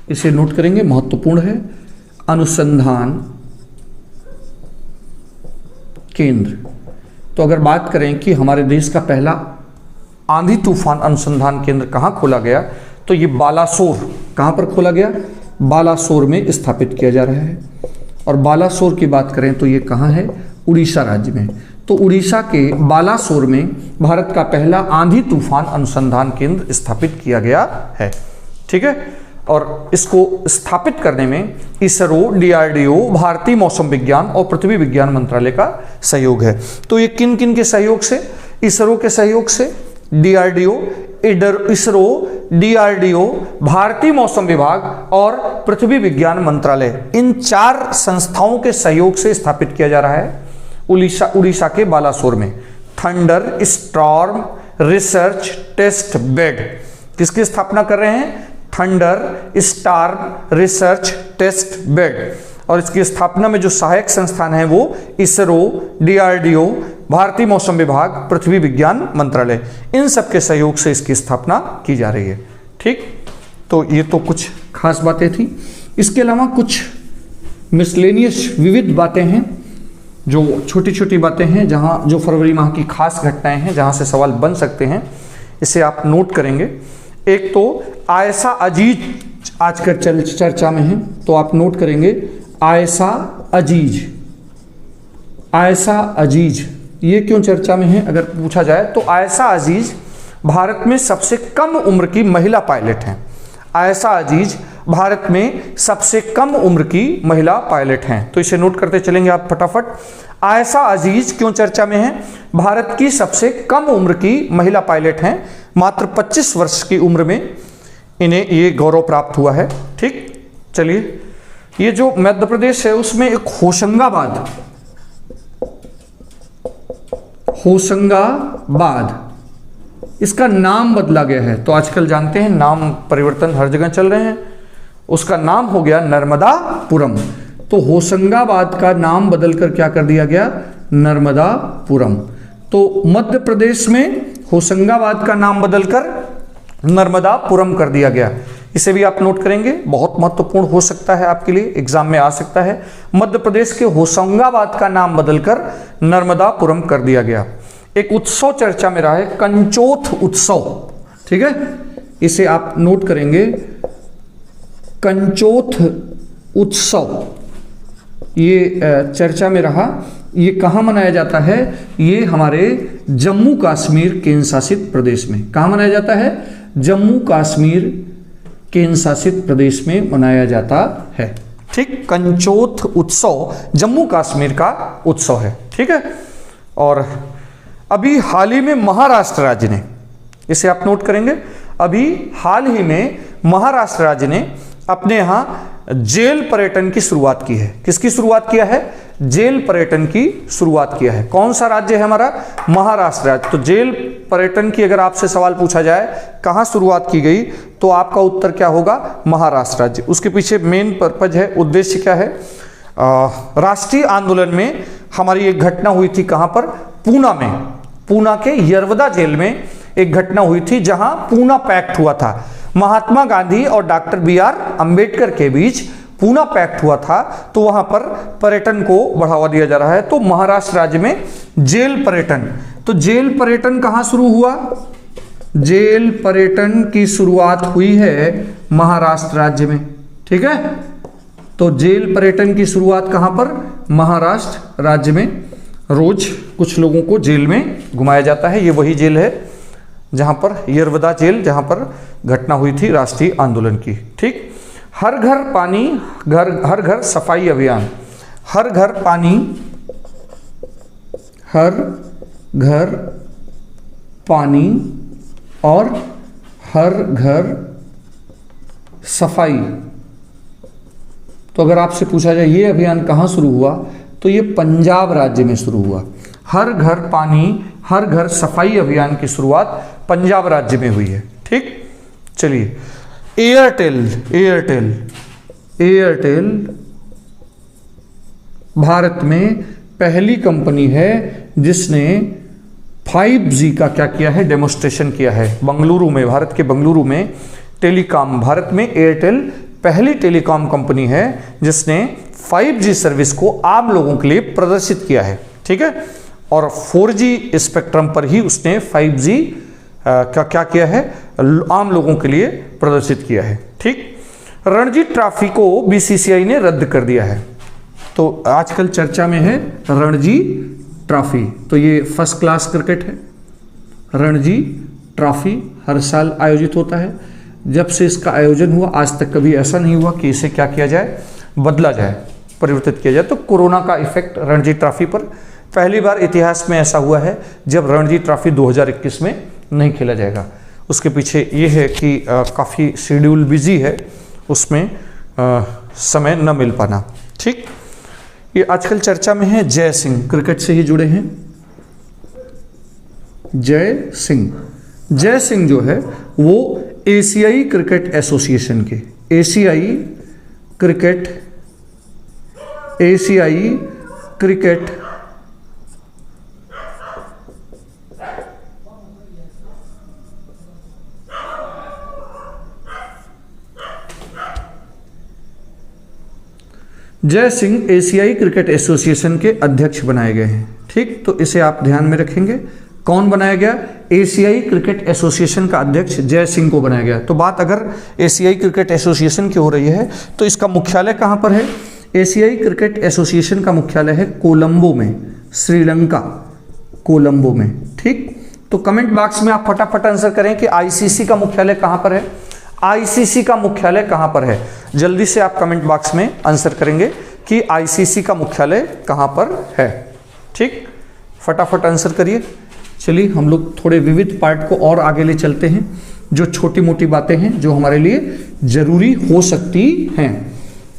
इसे नोट करेंगे, महत्वपूर्ण है, अनुसंधान केंद्र। तो अगर बात करें कि हमारे देश का पहला आंधी तूफान अनुसंधान केंद्र कहाँ खोला गया, तो ये बालासोर, कहाँ पर खोला गया? बालासोर में स्थापित किया जा रहा है। और बालासोर की बात करें तो ये कहाँ है? उड़ीसा राज्य में। तो उड़ीसा के बालासोर में भारत का पहला आंधी तूफान अनुसंधान केंद्र स्थापित किया गया है। ठीक है, और इसको स्थापित करने में इसरो, DRDO, भारतीय मौसम विज्ञान और पृथ्वी विज्ञान मंत्रालय का सहयोग है। तो ये किन किन के सहयोग से? इसरो के सहयोग से, इसरो, DRDO, भारतीय मौसम विभाग और पृथ्वी विज्ञान मंत्रालय, इन 4 संस्थाओं के सहयोग से स्थापित किया जा रहा है उड़ीसा के बालासोर में। Thunderstorm research test bed, किसकी स्थापना कर रहे हैं? Thunder star research test bed. और इसकी स्थापना में जो सहायक संस्थान है वो इसरो, डीआरडीओ, भारतीय मौसम विभाग, पृथ्वी विज्ञान मंत्रालय, इन सब के सहयोग से इसकी स्थापना की जा रही है। ठीक, तो ये तो कुछ खास बातें थी। इसके अलावा कुछ मिसलेनियस विविध बातें हैं, जो छोटी छोटी बातें हैं, जहाँ जो फरवरी माह की खास घटनाएं हैं, जहाँ से सवाल बन सकते हैं, इसे आप नोट करेंगे। एक तो आयशा अजीज आजकल चर्चा में है, तो आप नोट करेंगे आयशा अजीज। आयशा अजीज ये क्यों चर्चा में है अगर पूछा जाए तो आयशा अजीज भारत में सबसे कम उम्र की महिला पायलट हैं। आयशा अजीज भारत में सबसे कम उम्र की महिला पायलट हैं, तो इसे नोट करते चलेंगे आप फटाफट। आयशा अजीज क्यों चर्चा में है? भारत की सबसे कम उम्र की महिला पायलट हैं, मात्र 25 वर्ष की उम्र में इन्हें ये गौरव प्राप्त हुआ है। ठीक, चलिए, ये जो मध्य प्रदेश है उसमें एक होशंगाबाद इसका नाम बदला गया है। तो आजकल जानते हैं नाम परिवर्तन हर जगह चल रहे हैं, उसका नाम हो गया नर्मदापुरम। तो होशंगाबाद का नाम बदलकर क्या कर दिया गया? नर्मदापुरम। तो मध्य प्रदेश में होशंगाबाद का नाम बदलकर नर्मदापुरम कर दिया गया। इसे भी आप नोट करेंगे, बहुत महत्वपूर्ण हो सकता है आपके लिए, एग्जाम में आ सकता है। मध्य प्रदेश के होशंगाबाद का नाम बदलकर नर्मदापुरम कर दिया गया। एक उत्सव चर्चा में रहा है, कंचोथ उत्सव। ठीक है, इसे आप नोट करेंगे, कंचोथ उत्सव ये चर्चा में रहा। ये कहाँ मनाया जाता है? ये हमारे जम्मू कश्मीर केंद्र शासित प्रदेश में। कहाँ मनाया जाता है? जम्मू कश्मीर केंद्र शासित प्रदेश में मनाया जाता है। ठीक, कंचोथ उत्सव जम्मू कश्मीर का उत्सव है। ठीक है, और अभी हाल ही में महाराष्ट्र राज्य ने, इसे आप नोट करेंगे, अभी हाल ही में महाराष्ट्र राज्य ने अपने यहाँ जेल पर्यटन की शुरुआत की है। किसकी शुरुआत किया है? जेल पर्यटन की शुरुआत किया है। कौन सा राज्य है हमारा? महाराष्ट्र राज्य। तो जेल पर्यटन की अगर आपसे सवाल पूछा जाए कहाँ शुरुआत की गई, तो आपका उत्तर क्या होगा? महाराष्ट्र राज्य। उसके पीछे मेन पर्पज है, उद्देश्य क्या है? राष्ट्रीय आंदोलन में हमारी एक घटना हुई थी, कहाँ पर? पूना में, पूना के यरवदा जेल में एक घटना हुई थी जहां पूना पैक्ट हुआ था। महात्मा गांधी और डॉक्टर बी.आर. अंबेडकर के बीच पूना पैक्ट हुआ था, तो वहां पर पर्यटन को बढ़ावा दिया जा रहा है। तो महाराष्ट्र राज्य में जेल पर्यटन, तो जेल पर्यटन कहां शुरू हुआ? जेल पर्यटन की शुरुआत हुई है महाराष्ट्र राज्य में। ठीक है, तो जेल पर्यटन की शुरुआत कहां पर? महाराष्ट्र राज्य में। रोज कुछ लोगों को जेल में घुमाया जाता है। ये वही जेल है जहां पर यरवदा जेल, जहां पर घटना हुई थी राष्ट्रीय आंदोलन की। ठीक, हर घर पानी, हर घर सफाई अभियान, हर घर पानी, हर घर पानी और हर घर सफाई। तो अगर आपसे पूछा जाए ये अभियान कहाँ शुरू हुआ, तो ये पंजाब राज्य में शुरू हुआ। हर घर पानी हर घर सफाई अभियान की शुरुआत पंजाब राज्य में हुई है। ठीक, चलिए, एयरटेल भारत में पहली कंपनी है जिसने 5G का क्या किया है? डेमोस्ट्रेशन किया है। बंगलुरु में, भारत के बंगलुरु में टेलीकॉम, भारत में एयरटेल पहली टेलीकॉम कंपनी है जिसने 5G सर्विस को आम लोगों के लिए प्रदर्शित किया है। ठीक है, और 4G स्पेक्ट्रम पर ही उसने 5G का क्या किया है? आम लोगों के लिए प्रदर्शित किया है। ठीक, रणजी ट्रॉफी को BCCI ने रद्द कर दिया है। तो आजकल चर्चा में है रणजी ट्रॉफी। तो ये फर्स्ट क्लास क्रिकेट है। रणजी ट्रॉफी हर साल आयोजित होता है। जब से इसका आयोजन हुआ आज तक कभी ऐसा नहीं हुआ कि इसे क्या किया जाए? बदला जाए, परिवर्तित किया जाए। तो कोरोना का इफेक्ट रणजी ट्रॉफी पर, पहली बार इतिहास में ऐसा हुआ है जब रणजी ट्रॉफी 2021 में नहीं खेला जाएगा। उसके पीछे ये है कि काफ़ी शेड्यूल बिजी है, उसमें समय न मिल पाना। ठीक, ये आजकल चर्चा में है जय सिंह, क्रिकेट से ही जुड़े हैं। जय सिंह जो है वो एशियाई क्रिकेट एसोसिएशन के, एशियाई क्रिकेट जय सिंह एशियाई क्रिकेट एसोसिएशन के अध्यक्ष बनाए गए हैं। ठीक, तो इसे आप ध्यान में रखेंगे। कौन बनाया गया? एशियाई क्रिकेट एसोसिएशन का अध्यक्ष जय सिंह को बनाया गया। तो बात अगर एशियाई क्रिकेट एसोसिएशन की हो रही है तो इसका मुख्यालय कहां पर है? एशियाई क्रिकेट एसोसिएशन का मुख्यालय है कोलंबो में, श्रीलंका, कोलंबो में। ठीक, तो कमेंट बॉक्स में आप फटाफट आंसर करें कि आईसीसी का मुख्यालय कहां पर है। आईसीसी का मुख्यालय कहां पर है? जल्दी से आप कमेंट बॉक्स में आंसर करेंगे कि आईसीसी का मुख्यालय कहां पर है। ठीक, फटाफट आंसर करिए। चलिए हम लोग थोड़े विविध पार्ट को और आगे ले चलते हैं, जो छोटी मोटी बातें हैं जो हमारे लिए जरूरी हो सकती हैं।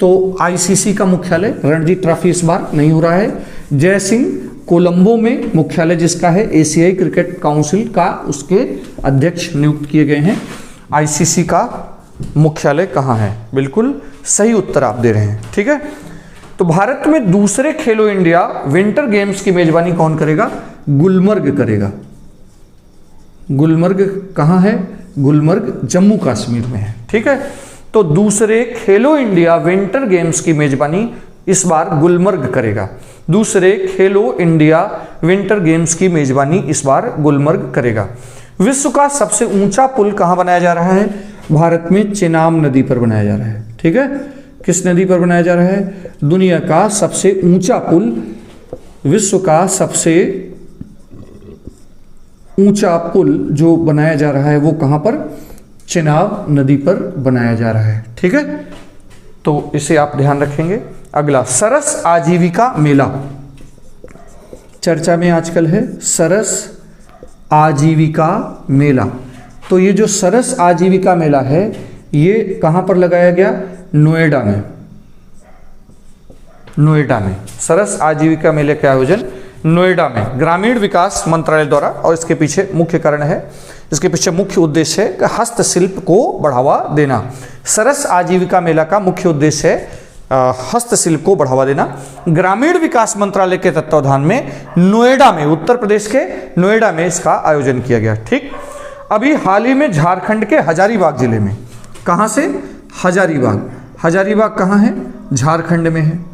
तो आईसीसी का मुख्यालय, रणजी ट्रॉफी इस बार नहीं हो रहा है। जय सिंह कोलंबो में मुख्यालय जिसका है, एशियाई क्रिकेट काउंसिल का उसके अध्यक्ष नियुक्त किए गए हैं। आईसीसी का मुख्यालय कहाँ है? बिल्कुल सही उत्तर आप दे रहे हैं। ठीक है, तो भारत में दूसरे खेलो इंडिया विंटर गेम्स की मेजबानी कौन करेगा? गुलमर्ग करेगा। गुलमर्ग कहाँ है? गुलमर्ग जम्मू कश्मीर में है। ठीक है, तो दूसरे खेलो इंडिया विंटर गेम्स की मेजबानी इस बार गुलमर्ग करेगा। दूसरे खेलो इंडिया विंटर गेम्स की मेजबानी इस बार गुलमर्ग करेगा। विश्व का सबसे ऊंचा पुल कहां बनाया जा रहा है? भारत में चेनाब नदी पर बनाया जा रहा है। ठीक है, किस नदी पर बनाया जा रहा है? दुनिया का सबसे ऊंचा पुल, विश्व का सबसे ऊंचा पुल जो बनाया जा रहा है वो कहां पर? चेनाब नदी पर बनाया जा रहा है। ठीक है, तो इसे आप ध्यान रखेंगे। अगला, सरस आजीविका मेला चर्चा में आजकल है। सरस आजीविका मेला, तो ये जो सरस आजीविका मेला है ये कहां पर लगाया गया? नोएडा में। नोएडा में सरस आजीविका मेले का आयोजन नोएडा में ग्रामीण विकास मंत्रालय द्वारा, और इसके पीछे मुख्य कारण है, इसके पीछे मुख्य उद्देश्य है कि हस्तशिल्प को बढ़ावा देना। सरस आजीविका मेला का मुख्य उद्देश्य है हस्तशिल्प को बढ़ावा देना। ग्रामीण विकास मंत्रालय के तत्वाधान में नोएडा में, उत्तर प्रदेश के नोएडा में इसका आयोजन किया गया। ठीक, अभी हाल ही में झारखंड के हजारीबाग जिले में, कहां से? हजारीबाग। हजारीबाग कहां है? झारखंड में है।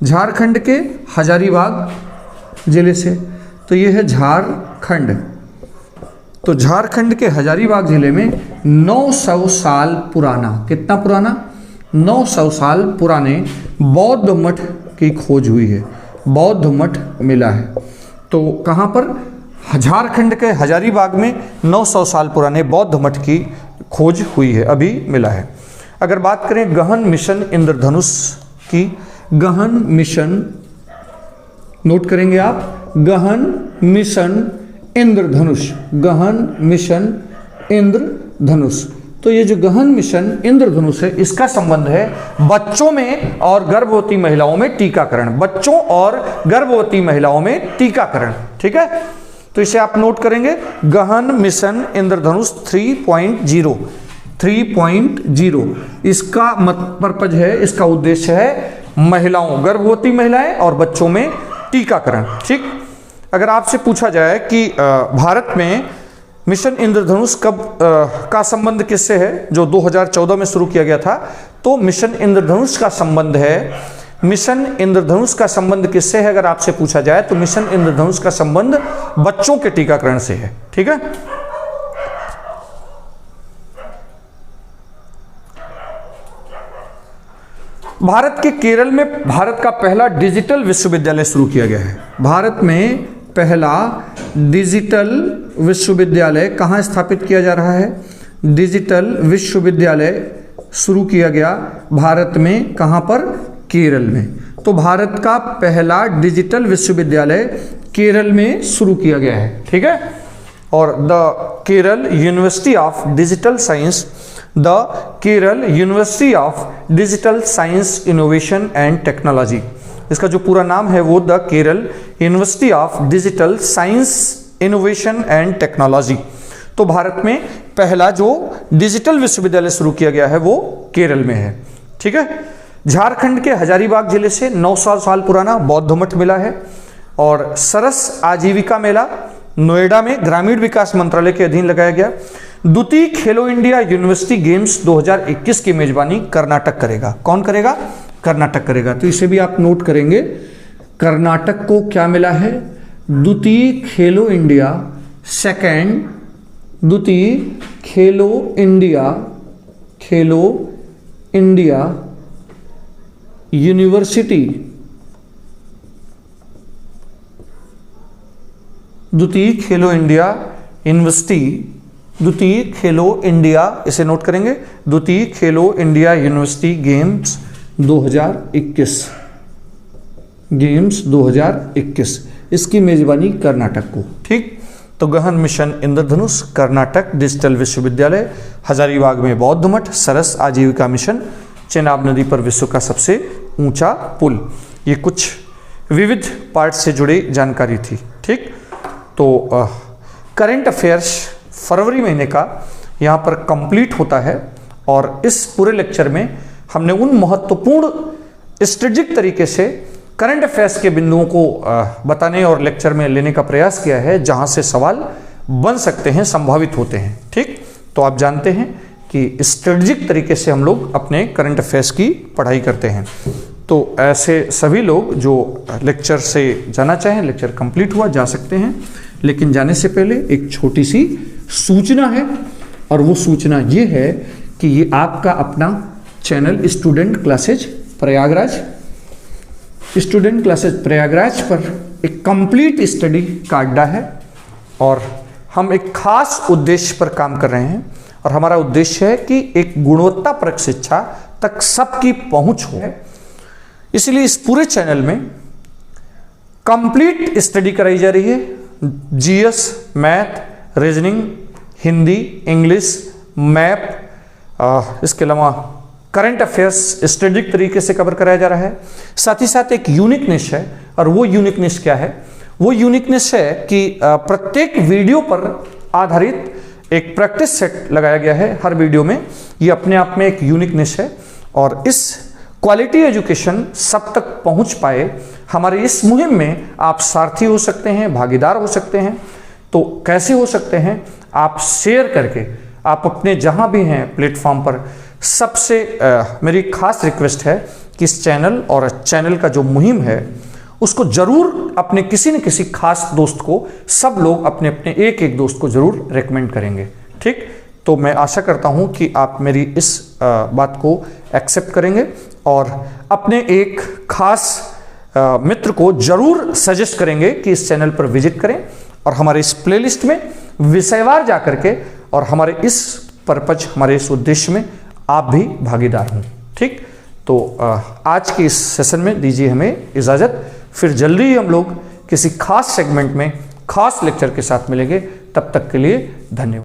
झारखंड के हजारीबाग जिले से, तो ये है झारखंड। तो झारखंड के हजारीबाग जिले में 900 साल पुराना, कितना पुराना? 900 साल पुराने बौद्ध मठ की खोज हुई है। बौद्ध मठ मिला है। तो कहां पर? झारखंड के हजारीबाग में 900 साल पुराने बौद्ध मठ की खोज हुई है, अभी मिला है। अगर बात करें गहन मिशन इंद्रधनुष की, गहन मिशन नोट करेंगे आप, गहन मिशन इंद्रधनुष, गहन मिशन इंद्रधनुष। तो ये जो गहन मिशन इंद्रधनुष है इसका संबंध है बच्चों में और गर्भवती महिलाओं में टीकाकरण, बच्चों और गर्भवती महिलाओं में टीकाकरण। ठीक है, तो इसे आप नोट करेंगे, गहन मिशन इंद्रधनुष 3.0, 3.0 इसका पर्पज है, इसका उद्देश्य है महिलाओं, गर्भवती महिलाएं और बच्चों में टीकाकरण। ठीक, अगर आपसे पूछा जाए कि भारत में मिशन इंद्रधनुष कब का संबंध किससे है, जो 2014 में शुरू किया गया था, तो मिशन इंद्रधनुष का संबंध है, मिशन इंद्रधनुष का संबंध किससे है अगर आपसे पूछा जाए तो मिशन इंद्रधनुष का संबंध बच्चों के टीकाकरण से है। ठीक है, भारत के केरल में भारत का पहला डिजिटल विश्वविद्यालय शुरू किया गया है। भारत में पहला डिजिटल विश्वविद्यालय कहाँ स्थापित किया जा रहा है? डिजिटल विश्वविद्यालय शुरू किया गया भारत में, कहाँ पर? केरल में। तो भारत का पहला डिजिटल विश्वविद्यालय केरल में शुरू किया गया है। ठीक है, और the Kerala university of digital science, the Kerala university of digital science innovation and technology, इसका जो पूरा नाम है वो the Kerala university of digital science innovation and technology. तो तो भारत में पहला जो डिजिटल विश्वविद्यालय शुरू किया गया है वो केरल में है। ठीक है। झारखंड के हजारीबाग जिले से 900 साल पुराना बौद्ध मठ मिला है। और सरस आजीविका मेला नोएडा में ग्रामीण विकास मंत्रालय के अधीन लगाया गया। द्वितीय खेलो इंडिया यूनिवर्सिटी गेम्स 2021 की मेजबानी कर्नाटक करेगा। कौन करेगा? कर्नाटक करेगा। तो इसे भी आप नोट करेंगे, कर्नाटक को क्या मिला है? द्वितीय खेलो इंडिया, सेकेंड द्वितीय खेलो इंडिया यूनिवर्सिटी, द्वितीय खेलो इंडिया यूनिवर्सिटी, द्वितीय खेलो इंडिया, इसे नोट करेंगे, द्वितीय खेलो इंडिया यूनिवर्सिटी गेम्स 2021, इसकी मेजबानी कर्नाटक को। ठीक। तो गहन मिशन इंद्रधनुष, कर्नाटक डिजिटल विश्वविद्यालय, हजारीबाग में बौद्ध मठ, सरस आजीविका मिशन, चेनाब नदी पर विश्व का सबसे ऊंचा पुल। ये कुछ विविध पार्ट से जुड़ी जानकारी थी। ठीक। तो करंट अफेयर्स फरवरी महीने का यहाँ पर कंप्लीट होता है और इस पूरे लेक्चर में हमने उन महत्वपूर्ण स्ट्रेटेजिक तरीके से करंट अफेयर्स के बिंदुओं को बताने और लेक्चर में लेने का प्रयास किया है जहां से सवाल बन सकते हैं, संभावित होते हैं। ठीक। तो आप जानते हैं कि स्ट्रेटेजिक तरीके से हम लोग अपने करंट अफेयर्स की पढ़ाई करते हैं। तो ऐसे सभी लोग जो लेक्चर से जाना चाहें, लेक्चर कंप्लीट हुआ, जा सकते हैं। लेकिन जाने से पहले एक छोटी सी सूचना है, और वो सूचना ये है कि ये आपका अपना channel student classes Prayagraj, student classes Prayagraj पर एक कंप्लीट स्टडी का अड्डा है और हम एक खास उद्देश्य पर काम कर रहे हैं। और हमारा उद्देश्य है कि एक गुणवत्तापरक शिक्षा तक सबकी पहुंच हो। इसलिए इस पूरे चैनल में कंप्लीट स्टडी कराई जा रही है। GS, math, reasoning, Hindi, English, map, इसके अलावा करंट अफेयर्स स्ट्रेटेजिक तरीके से कवर कराया जा रहा है। साथ ही साथ एक यूनिकनेस है, और वो यूनिकनेस क्या है? वो यूनिकनेस है कि प्रत्येक वीडियो पर आधारित एक प्रैक्टिस सेट लगाया गया है हर वीडियो में। ये अपने आप में एक यूनिकनेस है और इस क्वालिटी एजुकेशन सब तक पहुंच पाए, हमारे इस मुहिम में आप सारथी हो सकते हैं, भागीदार हो सकते हैं। तो कैसे हो सकते हैं? आप शेयर करके, आप अपने जहां भी हैं प्लेटफॉर्म पर, सबसे मेरी खास रिक्वेस्ट है कि इस चैनल और चैनल का जो मुहिम है उसको जरूर अपने किसी न किसी खास दोस्त को, सब लोग अपने अपने एक एक दोस्त को जरूर रेकमेंड करेंगे। ठीक। तो मैं आशा करता हूं कि आप मेरी इस बात को एक्सेप्ट करेंगे और अपने एक खास मित्र को जरूर सजेस्ट करेंगे कि इस चैनल पर विजिट करें और हमारे इस प्लेलिस्ट में विषयवार जाकर के, और हमारे इस पर्पज, हमारे इस उद्देश्य में आप भी भागीदार हों। ठीक। तो आज के इस सेशन में दीजिए हमें इजाजत। फिर जल्दी ही हम लोग किसी खास सेगमेंट में खास लेक्चर के साथ मिलेंगे। तब तक के लिए धन्यवाद।